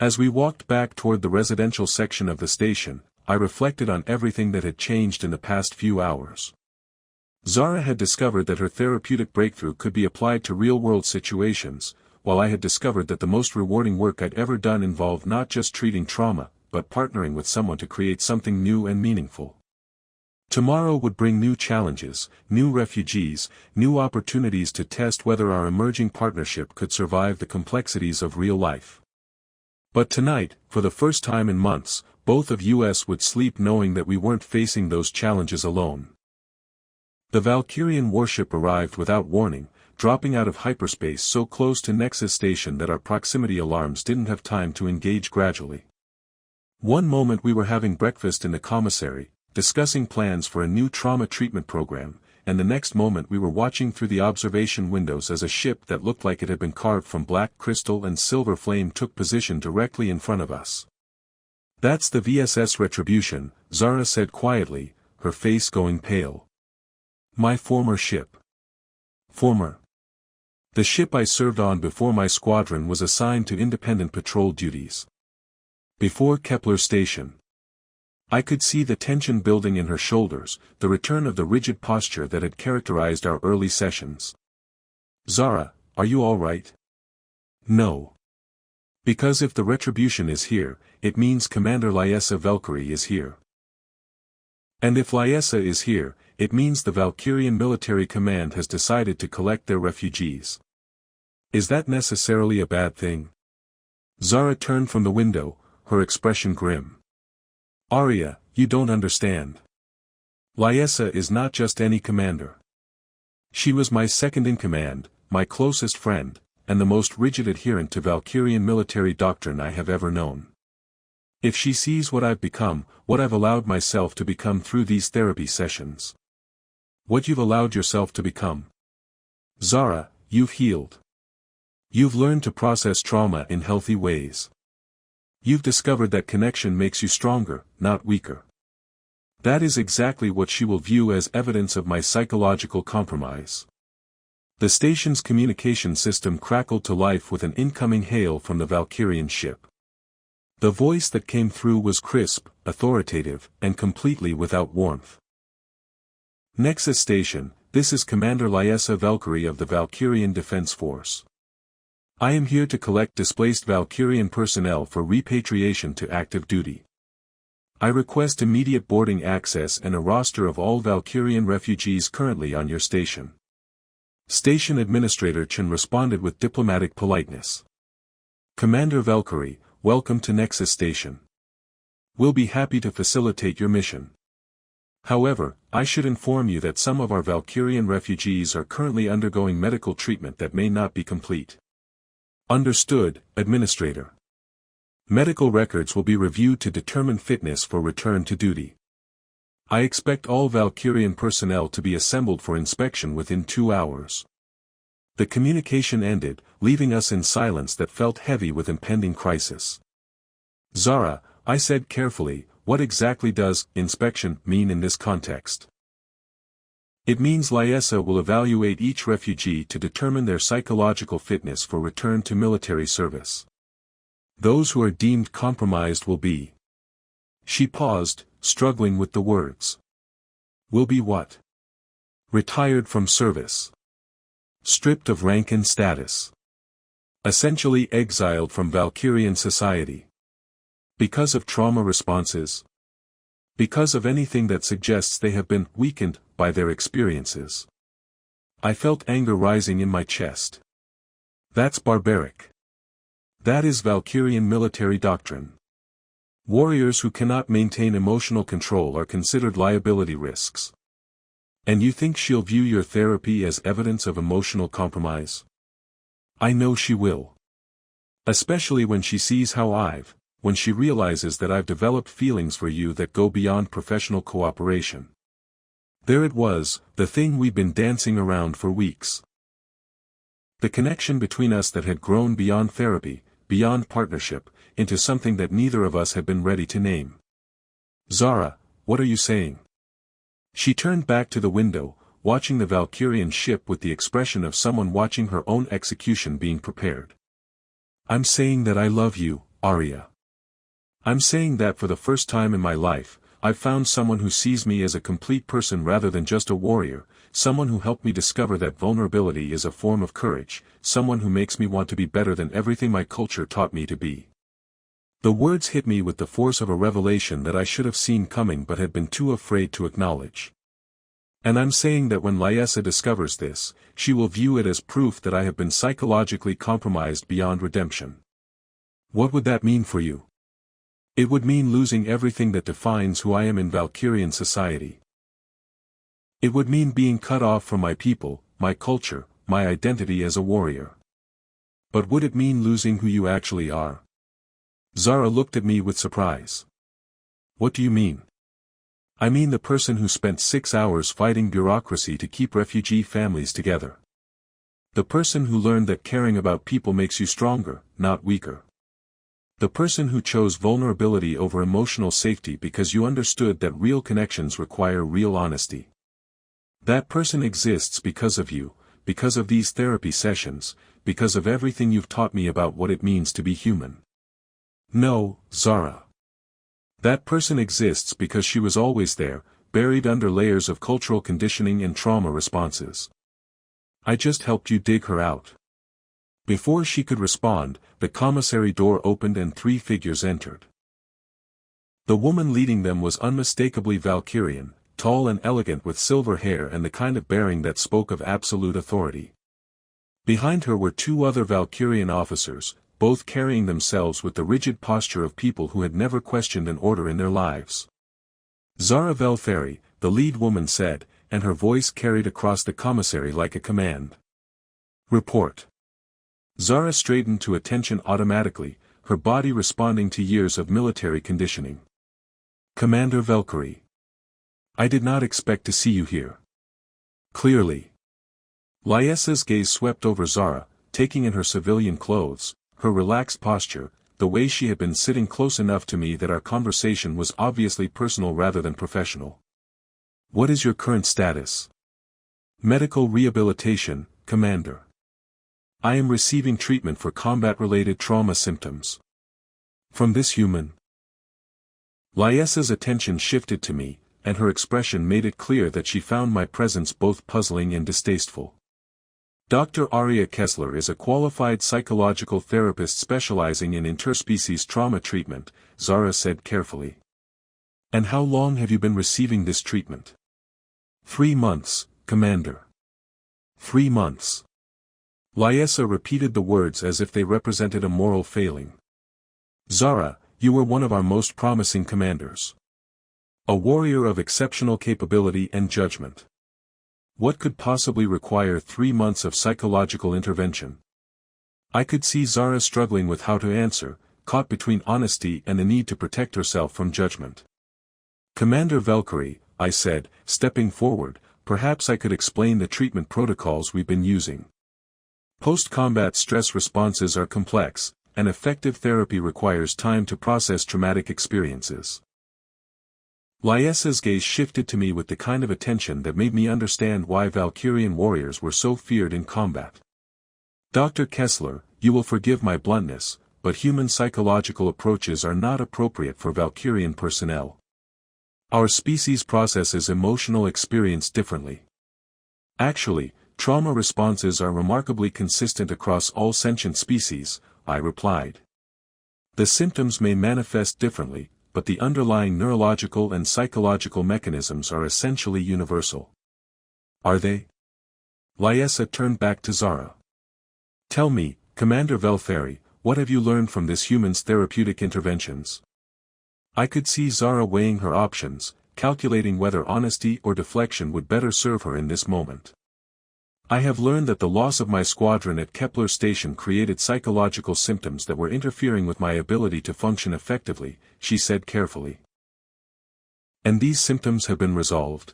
As we walked back toward the residential section of the station, I reflected on everything that had changed in the past few hours. Zara had discovered that her therapeutic breakthrough could be applied to real-world situations, while I had discovered that the most rewarding work I'd ever done involved not just treating trauma, but partnering with someone to create something new and meaningful. Tomorrow would bring new challenges, new refugees, new opportunities to test whether our emerging partnership could survive the complexities of real life. But tonight, for the first time in months, both of us would sleep knowing that we weren't facing those challenges alone. The Valkyrian warship arrived without warning, dropping out of hyperspace so close to Nexus Station that our proximity alarms didn't have time to engage gradually. One moment we were having breakfast in the commissary, discussing plans for a new trauma treatment program, and the next moment we were watching through the observation windows as a ship that looked like it had been carved from black crystal and silver flame took position directly in front of us. "That's the VSS Retribution," Zara said quietly, her face going pale. "My former ship." "Former?" "The ship I served on before my squadron was assigned to independent patrol duties. Before Kepler Station." I could see the tension building in her shoulders, the return of the rigid posture that had characterized our early sessions. "Zara, are you all right?" "No. Because if the Retribution is here, it means Commander Lyessa Valkyrie is here. And if Lyessa is here, it means the Valkyrian Military Command has decided to collect their refugees. Is that necessarily a bad thing?" Zara turned from the window, her expression grim. "Arya, you don't understand. Lyessa is not just any commander. She was my second-in-command, my closest friend, and the most rigid adherent to Valkyrian military doctrine I have ever known. If she sees what I've become, what I've allowed myself to become through these therapy sessions. What you've allowed yourself to become. Zara, you've healed. You've learned to process trauma in healthy ways. You've discovered that connection makes you stronger, not weaker. That is exactly what she will view as evidence of my psychological compromise." The station's communication system crackled to life with an incoming hail from the Valkyrian ship. The voice that came through was crisp, authoritative, and completely without warmth. "Nexus Station, this is Commander Lyessa Valkyrie of the Valkyrian Defense Force. I am here to collect displaced Valkyrian personnel for repatriation to active duty. I request immediate boarding access and a roster of all Valkyrian refugees currently on your station." Station Administrator Chen responded with diplomatic politeness. "Commander Valkyrie, welcome to Nexus Station. We'll be happy to facilitate your mission. However, I should inform you that some of our Valkyrian refugees are currently undergoing medical treatment that may not be complete." "Understood, Administrator. Medical records will be reviewed to determine fitness for return to duty. I expect all Valkyrian personnel to be assembled for inspection within 2 hours." The communication ended, leaving us in silence that felt heavy with impending crisis. "Zara," I said carefully, "what exactly does inspection mean in this context?" "It means Lyessa will evaluate each refugee to determine their psychological fitness for return to military service. Those who are deemed compromised will be..." She paused, struggling with the words. "Will be what?" "Retired from service. Stripped of rank and status. Essentially exiled from Valkyrian society. Because of trauma responses. Because of anything that suggests they have been weakened by their experiences." I felt anger rising in my chest. That's barbaric. That is Valkyrian military doctrine. Warriors who cannot maintain emotional control are considered liability risks. And you think she'll view your therapy as evidence of emotional compromise? I know she will. Especially when she sees when she realizes that I've developed feelings for you that go beyond professional cooperation. There it was, the thing we'd been dancing around for weeks. The connection between us that had grown beyond therapy, beyond partnership, into something that neither of us had been ready to name. "Zara, what are you saying?" She turned back to the window, watching the Valkyrian ship with the expression of someone watching her own execution being prepared. "I'm saying that I love you, Arya. I'm saying that for the first time in my life, I've found someone who sees me as a complete person rather than just a warrior, someone who helped me discover that vulnerability is a form of courage, someone who makes me want to be better than everything my culture taught me to be." The words hit me with the force of a revelation that I should have seen coming but had been too afraid to acknowledge. And I'm saying that when Lyessa discovers this, she will view it as proof that I have been psychologically compromised beyond redemption. What would that mean for you? It would mean losing everything that defines who I am in Valkyrian society. It would mean being cut off from my people, my culture, my identity as a warrior. But would it mean losing who you actually are? Zara looked at me with surprise. What do you mean? I mean the person who spent 6 hours fighting bureaucracy to keep refugee families together. The person who learned that caring about people makes you stronger, not weaker. The person who chose vulnerability over emotional safety because you understood that real connections require real honesty. That person exists because of you, because of these therapy sessions, because of everything you've taught me about what it means to be human. No, Zara. That person exists because she was always there, buried under layers of cultural conditioning and trauma responses. I just helped you dig her out. Before she could respond, the commissary door opened and 3 figures entered. The woman leading them was unmistakably Valkyrian, tall and elegant with silver hair and the kind of bearing that spoke of absolute authority. Behind her were 2 other Valkyrian officers, both carrying themselves with the rigid posture of people who had never questioned an order in their lives. Zara Velferi, the lead woman said, and her voice carried across the commissary like a command. Report. Zara straightened to attention automatically, her body responding to years of military conditioning. Commander Valkyrie. I did not expect to see you here. Clearly. Lyesa's gaze swept over Zara, taking in her civilian clothes, her relaxed posture, the way she had been sitting close enough to me that our conversation was obviously personal rather than professional. What is your current status? Medical rehabilitation, Commander. I am receiving treatment for combat-related trauma symptoms. From this human? Lyesa's attention shifted to me, and her expression made it clear that she found my presence both puzzling and distasteful. Dr. Aria Kessler is a qualified psychological therapist specializing in interspecies trauma treatment, Zara said carefully. And how long have you been receiving this treatment? 3 months, Commander. 3 months. Lyesa repeated the words as if they represented a moral failing. Zara, you were one of our most promising commanders. A warrior of exceptional capability and judgment. What could possibly require 3 months of psychological intervention? I could see Zara struggling with how to answer, caught between honesty and the need to protect herself from judgment. Commander Valkyrie, I said, stepping forward, perhaps I could explain the treatment protocols we've been using. Post-combat stress responses are complex, and effective therapy requires time to process traumatic experiences. Lyesa's gaze shifted to me with the kind of attention that made me understand why Valkyrian warriors were so feared in combat. Dr. Kessler, you will forgive my bluntness, but human psychological approaches are not appropriate for Valkyrian personnel. Our species processes emotional experience differently. Actually, trauma responses are remarkably consistent across all sentient species, I replied. The symptoms may manifest differently, but the underlying neurological and psychological mechanisms are essentially universal. Are they? Lyesa turned back to Zara. Tell me, Commander Velferi, what have you learned from this human's therapeutic interventions? I could see Zara weighing her options, calculating whether honesty or deflection would better serve her in this moment. I have learned that the loss of my squadron at Kepler Station created psychological symptoms that were interfering with my ability to function effectively, she said carefully. And these symptoms have been resolved?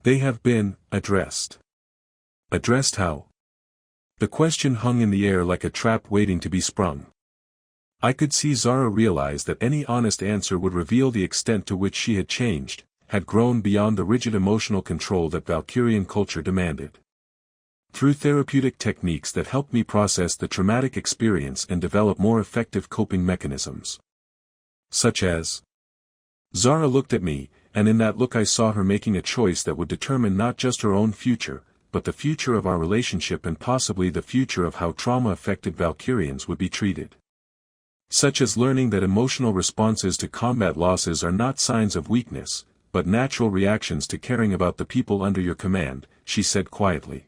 They have been addressed. Addressed how? The question hung in the air like a trap waiting to be sprung. I could see Zara realize that any honest answer would reveal the extent to which she had changed, had grown beyond the rigid emotional control that Valkyrian culture demanded. Through therapeutic techniques that helped me process the traumatic experience and develop more effective coping mechanisms. Such as? Zara looked at me, and in that look I saw her making a choice that would determine not just her own future, but the future of our relationship and possibly the future of how trauma-affected Valkyrians would be treated. Such as learning that emotional responses to combat losses are not signs of weakness, but natural reactions to caring about the people under your command, she said quietly.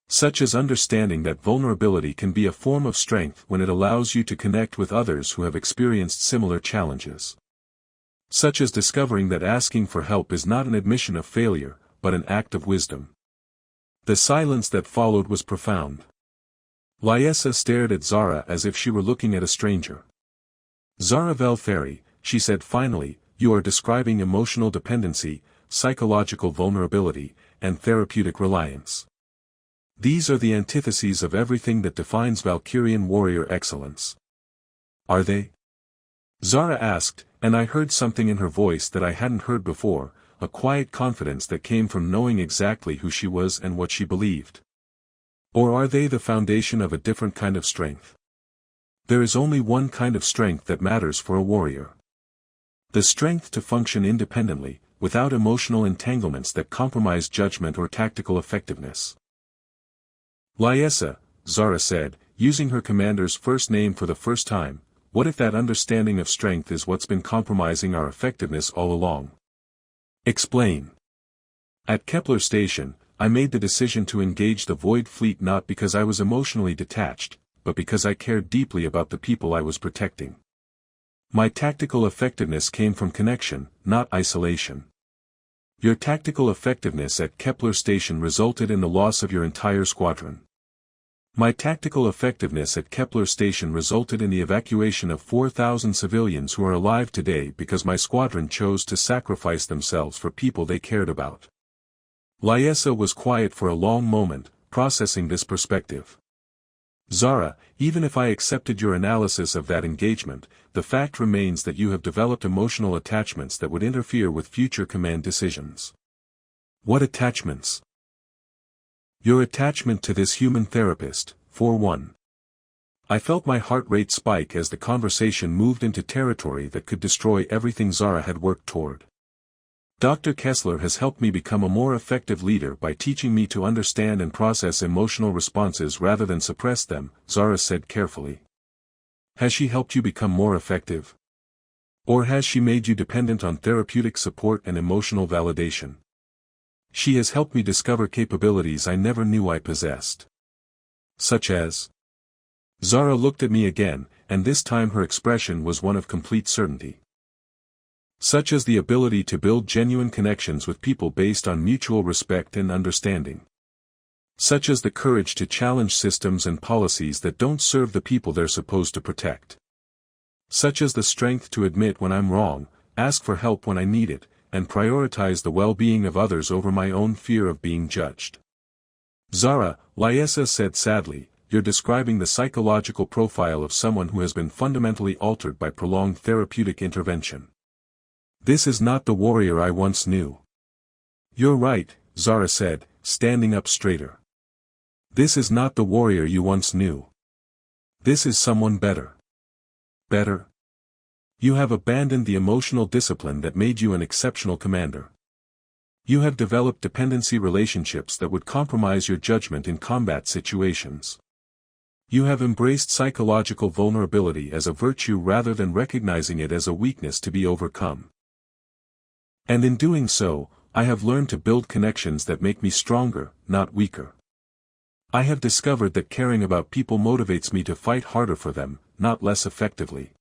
Such as understanding that vulnerability can be a form of strength when it allows you to connect with others who have experienced similar challenges. Such as discovering that asking for help is not an admission of failure, but an act of wisdom. The silence that followed was profound. Liesa stared at Zara as if she were looking at a stranger. Zara Velferi, she said finally, you are describing emotional dependency, psychological vulnerability, and therapeutic reliance. These are the antitheses of everything that defines Valkyrian warrior excellence. Are they? Zara asked, and I heard something in her voice that I hadn't heard before, a quiet confidence that came from knowing exactly who she was and what she believed. Or are they the foundation of a different kind of strength? There is only one kind of strength that matters for a warrior. The strength to function independently, without emotional entanglements that compromise judgment or tactical effectiveness. Liesa, Zara said, using her commander's first name for the first time, what if that understanding of strength is what's been compromising our effectiveness all along? Explain. At Kepler Station, I made the decision to engage the Void Fleet not because I was emotionally detached, but because I cared deeply about the people I was protecting. My tactical effectiveness came from connection, not isolation. Your tactical effectiveness at Kepler Station resulted in the loss of your entire squadron. My tactical effectiveness at Kepler Station resulted in the evacuation of 4,000 civilians who are alive today because my squadron chose to sacrifice themselves for people they cared about. Liesa was quiet for a long moment, processing this perspective. Zara, even if I accepted your analysis of that engagement, the fact remains that you have developed emotional attachments that would interfere with future command decisions. What attachments? Your attachment to this human therapist, for one. I felt my heart rate spike as the conversation moved into territory that could destroy everything Zara had worked toward. Dr. Kessler has helped me become a more effective leader by teaching me to understand and process emotional responses rather than suppress them, Zara said carefully. Has she helped you become more effective? Or has she made you dependent on therapeutic support and emotional validation? She has helped me discover capabilities I never knew I possessed. Such as? Zara looked at me again, and this time her expression was one of complete certainty. Such as the ability to build genuine connections with people based on mutual respect and understanding. Such as the courage to challenge systems and policies that don't serve the people they're supposed to protect. Such as the strength to admit when I'm wrong, ask for help when I need it, and prioritize the well-being of others over my own fear of being judged. Zara, Liesa said sadly, you're describing the psychological profile of someone who has been fundamentally altered by prolonged therapeutic intervention. This is not the warrior I once knew. You're right, Zara said, standing up straighter. This is not the warrior you once knew. This is someone better. Better? You have abandoned the emotional discipline that made you an exceptional commander. You have developed dependency relationships that would compromise your judgment in combat situations. You have embraced psychological vulnerability as a virtue rather than recognizing it as a weakness to be overcome. And in doing so, I have learned to build connections that make me stronger, not weaker. I have discovered that caring about people motivates me to fight harder for them, not less effectively.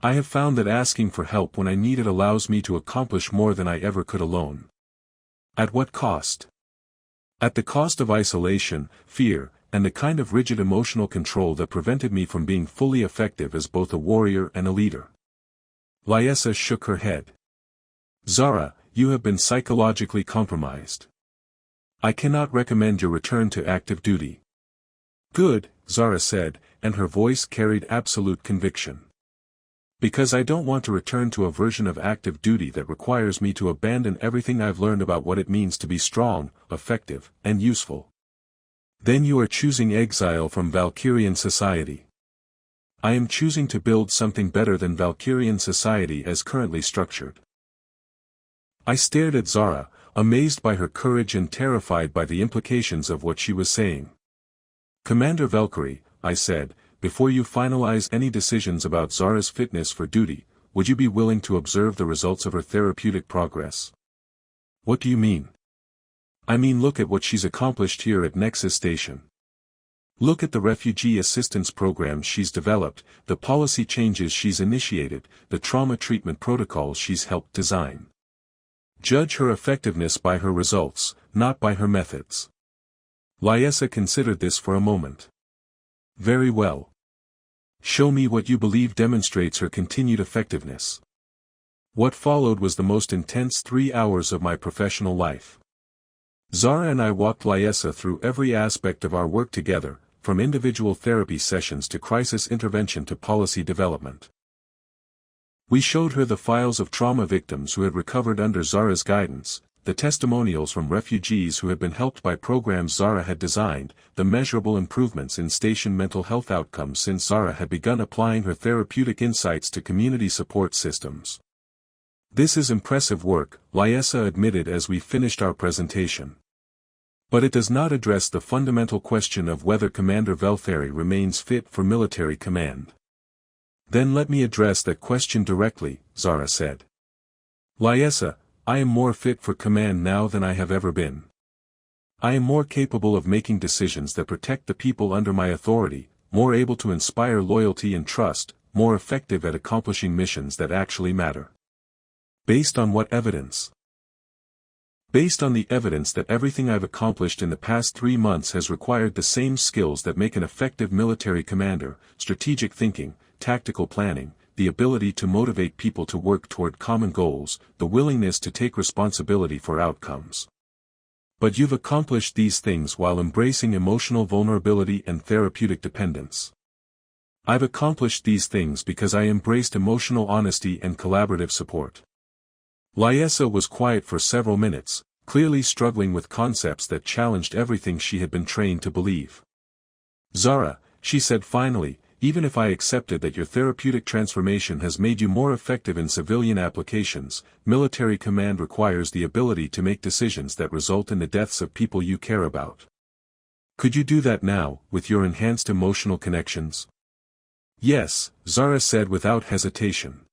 I have found that asking for help when I need it allows me to accomplish more than I ever could alone. At what cost? At the cost of isolation, fear, and the kind of rigid emotional control that prevented me from being fully effective as both a warrior and a leader. Liesa shook her head. Zara, you have been psychologically compromised. I cannot recommend your return to active duty. Good, Zara said, and her voice carried absolute conviction. Because I don't want to return to a version of active duty that requires me to abandon everything I've learned about what it means to be strong, effective, and useful. Then you are choosing exile from Valkyrian society. I am choosing to build something better than Valkyrian society as currently structured. I stared at Zara, amazed by her courage and terrified by the implications of what she was saying. Commander Valkyrie, I said, before you finalize any decisions about Zara's fitness for duty, would you be willing to observe the results of her therapeutic progress? What do you mean? I mean, look at what she's accomplished here at Nexus Station. Look at the refugee assistance programs she's developed, the policy changes she's initiated, the trauma treatment protocols she's helped design. Judge her effectiveness by her results, not by her methods. Lyessa considered this for a moment. Very well. Show me what you believe demonstrates her continued effectiveness. What followed was the most intense 3 hours of my professional life. Zara and I walked Lyessa through every aspect of our work together, from individual therapy sessions to crisis intervention to policy development. We showed her the files of trauma victims who had recovered under Zara's guidance, the testimonials from refugees who had been helped by programs Zara had designed, the measurable improvements in station mental health outcomes since Zara had begun applying her therapeutic insights to community support systems. This is impressive work, Lyessa admitted as we finished our presentation. But it does not address the fundamental question of whether Commander Velferi remains fit for military command. Then let me address that question directly, Zara said. Lyessa, I am more fit for command now than I have ever been. I am more capable of making decisions that protect the people under my authority, more able to inspire loyalty and trust, more effective at accomplishing missions that actually matter. Based on what evidence? Based on the evidence that everything I've accomplished in the past 3 months has required the same skills that make an effective military commander: strategic thinking, tactical planning, the ability to motivate people to work toward common goals, the willingness to take responsibility for outcomes. But you've accomplished these things while embracing emotional vulnerability and therapeutic dependence. I've accomplished these things because I embraced emotional honesty and collaborative support. Lyessa was quiet for several minutes, clearly struggling with concepts that challenged everything she had been trained to believe. Zara, she said finally, even if I accepted that your therapeutic transformation has made you more effective in civilian applications, military command requires the ability to make decisions that result in the deaths of people you care about. Could you do that now, with your enhanced emotional connections? Yes, Zara said without hesitation.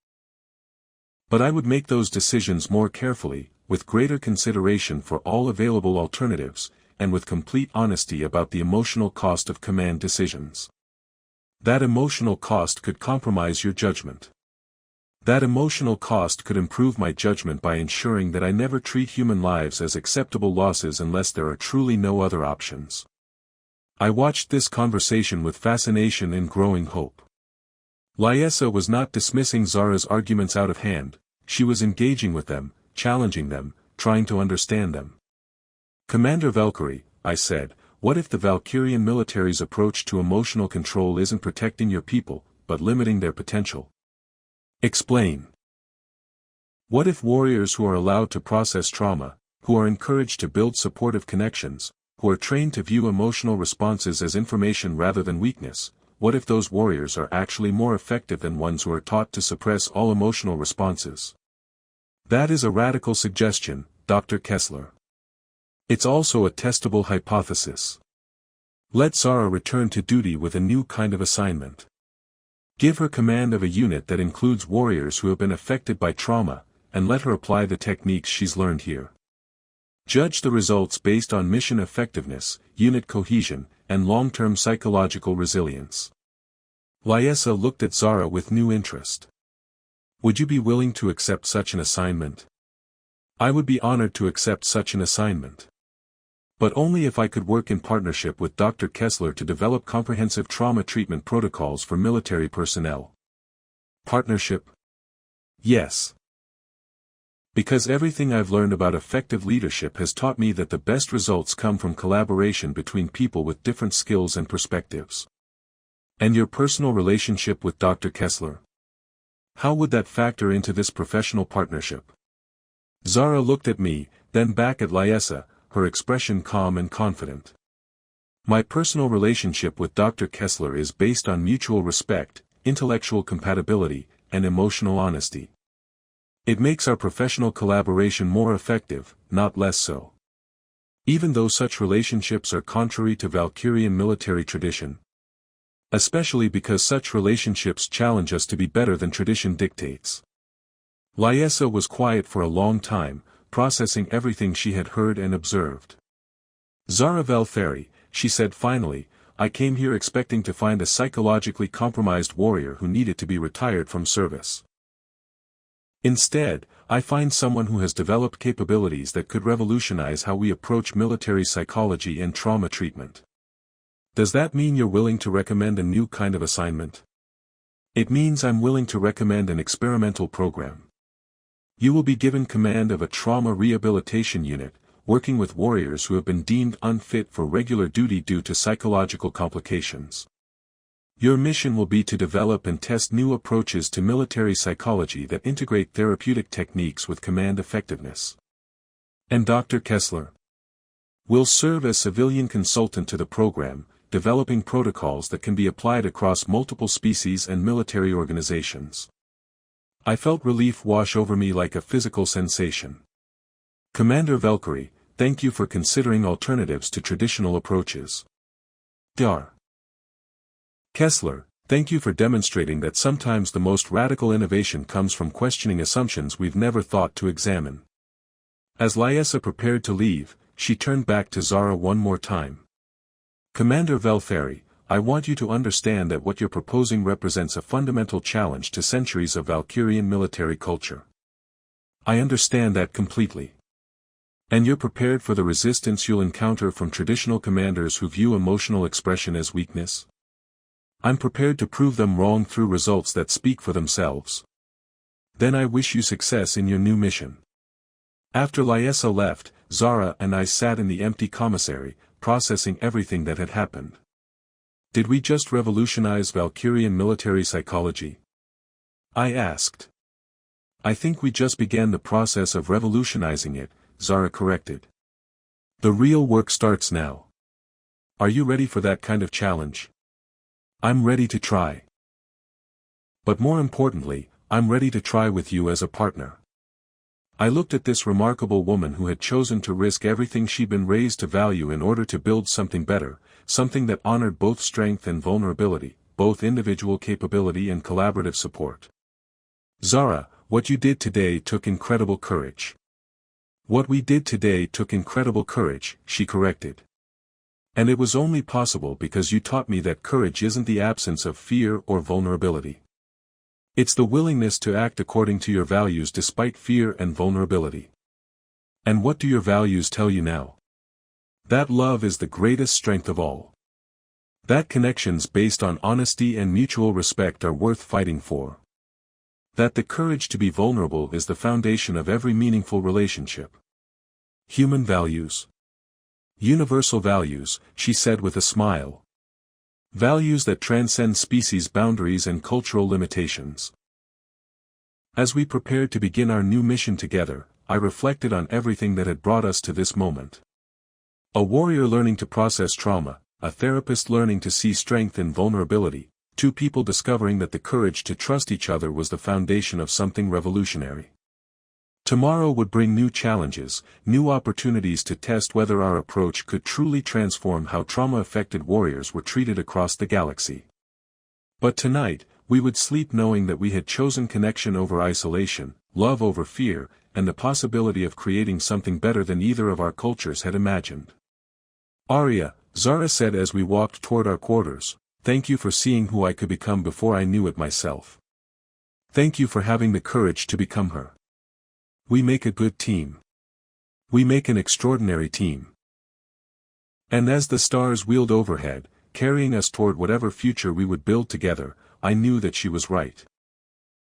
But I would make those decisions more carefully, with greater consideration for all available alternatives, and with complete honesty about the emotional cost of command decisions. That emotional cost could compromise your judgment. That emotional cost could improve my judgment by ensuring that I never treat human lives as acceptable losses unless there are truly no other options. I watched this conversation with fascination and growing hope. Lyessa was not dismissing Zara's arguments out of hand, she was engaging with them, challenging them, trying to understand them. Commander Valkyrie, I said, what if the Valkyrian military's approach to emotional control isn't protecting your people, but limiting their potential? Explain. What if warriors who are allowed to process trauma, who are encouraged to build supportive connections, who are trained to view emotional responses as information rather than weakness, what if those warriors are actually more effective than ones who are taught to suppress all emotional responses? That is a radical suggestion, Dr. Kessler. It's also a testable hypothesis. Let Zara return to duty with a new kind of assignment. Give her command of a unit that includes warriors who have been affected by trauma, and let her apply the techniques she's learned here. Judge the results based on mission effectiveness, unit cohesion, and long-term psychological resilience. Lyessa looked at Zara with new interest. Would you be willing to accept such an assignment? I would be honored to accept such an assignment. But only if I could work in partnership with Dr. Kessler to develop comprehensive trauma treatment protocols for military personnel. Partnership? Yes. Because everything I've learned about effective leadership has taught me that the best results come from collaboration between people with different skills and perspectives. And your personal relationship with Dr. Kessler? How would that factor into this professional partnership? Zara looked at me, then back at Lyessa, her expression calm and confident. My personal relationship with Dr. Kessler is based on mutual respect, intellectual compatibility, and emotional honesty. It makes our professional collaboration more effective, not less so. Even though such relationships are contrary to Valkyrian military tradition. Especially because such relationships challenge us to be better than tradition dictates. Lyessa was quiet for a long time, processing everything she had heard and observed. Zara Velferi, she said finally, I came here expecting to find a psychologically compromised warrior who needed to be retired from service. Instead, I find someone who has developed capabilities that could revolutionize how we approach military psychology and trauma treatment. Does that mean you're willing to recommend a new kind of assignment? It means I'm willing to recommend an experimental program. You will be given command of a trauma rehabilitation unit, working with warriors who have been deemed unfit for regular duty due to psychological complications. Your mission will be to develop and test new approaches to military psychology that integrate therapeutic techniques with command effectiveness. And Dr. Kessler will serve as civilian consultant to the program, developing protocols that can be applied across multiple species and military organizations. I felt relief wash over me like a physical sensation. Commander Velkeri, thank you for considering alternatives to traditional approaches. Dr. Kessler, thank you for demonstrating that sometimes the most radical innovation comes from questioning assumptions we've never thought to examine. As Lyessa prepared to leave, she turned back to Zara one more time. Commander Velferi, I want you to understand that what you're proposing represents a fundamental challenge to centuries of Valkyrian military culture. I understand that completely. And you're prepared for the resistance you'll encounter from traditional commanders who view emotional expression as weakness? I'm prepared to prove them wrong through results that speak for themselves. Then I wish you success in your new mission. After Lyessa left, Zara and I sat in the empty commissary, processing everything that had happened. Did we just revolutionize Valkyrian military psychology? I asked. I think we just began the process of revolutionizing it, Zara corrected. The real work starts now. Are you ready for that kind of challenge? I'm ready to try. But more importantly, I'm ready to try with you as a partner. I looked at this remarkable woman who had chosen to risk everything she'd been raised to value in order to build something better, something that honored both strength and vulnerability, both individual capability and collaborative support. Zara, what you did today took incredible courage. What we did today took incredible courage, she corrected. And it was only possible because you taught me that courage isn't the absence of fear or vulnerability. It's the willingness to act according to your values despite fear and vulnerability. And what do your values tell you now? That love is the greatest strength of all. That connections based on honesty and mutual respect are worth fighting for. That the courage to be vulnerable is the foundation of every meaningful relationship. Human values. Universal values, she said with a smile. Values that transcend species boundaries and cultural limitations. As we prepared to begin our new mission together, I reflected on everything that had brought us to this moment. A warrior learning to process trauma, a therapist learning to see strength in vulnerability, two people discovering that the courage to trust each other was the foundation of something revolutionary. Tomorrow would bring new challenges, new opportunities to test whether our approach could truly transform how trauma-affected warriors were treated across the galaxy. But tonight, we would sleep knowing that we had chosen connection over isolation, love over fear, and the possibility of creating something better than either of our cultures had imagined. Arya, Zara said as we walked toward our quarters, thank you for seeing who I could become before I knew it myself. Thank you for having the courage to become her. We make a good team. We make an extraordinary team. And as the stars wheeled overhead, carrying us toward whatever future we would build together, I knew that she was right.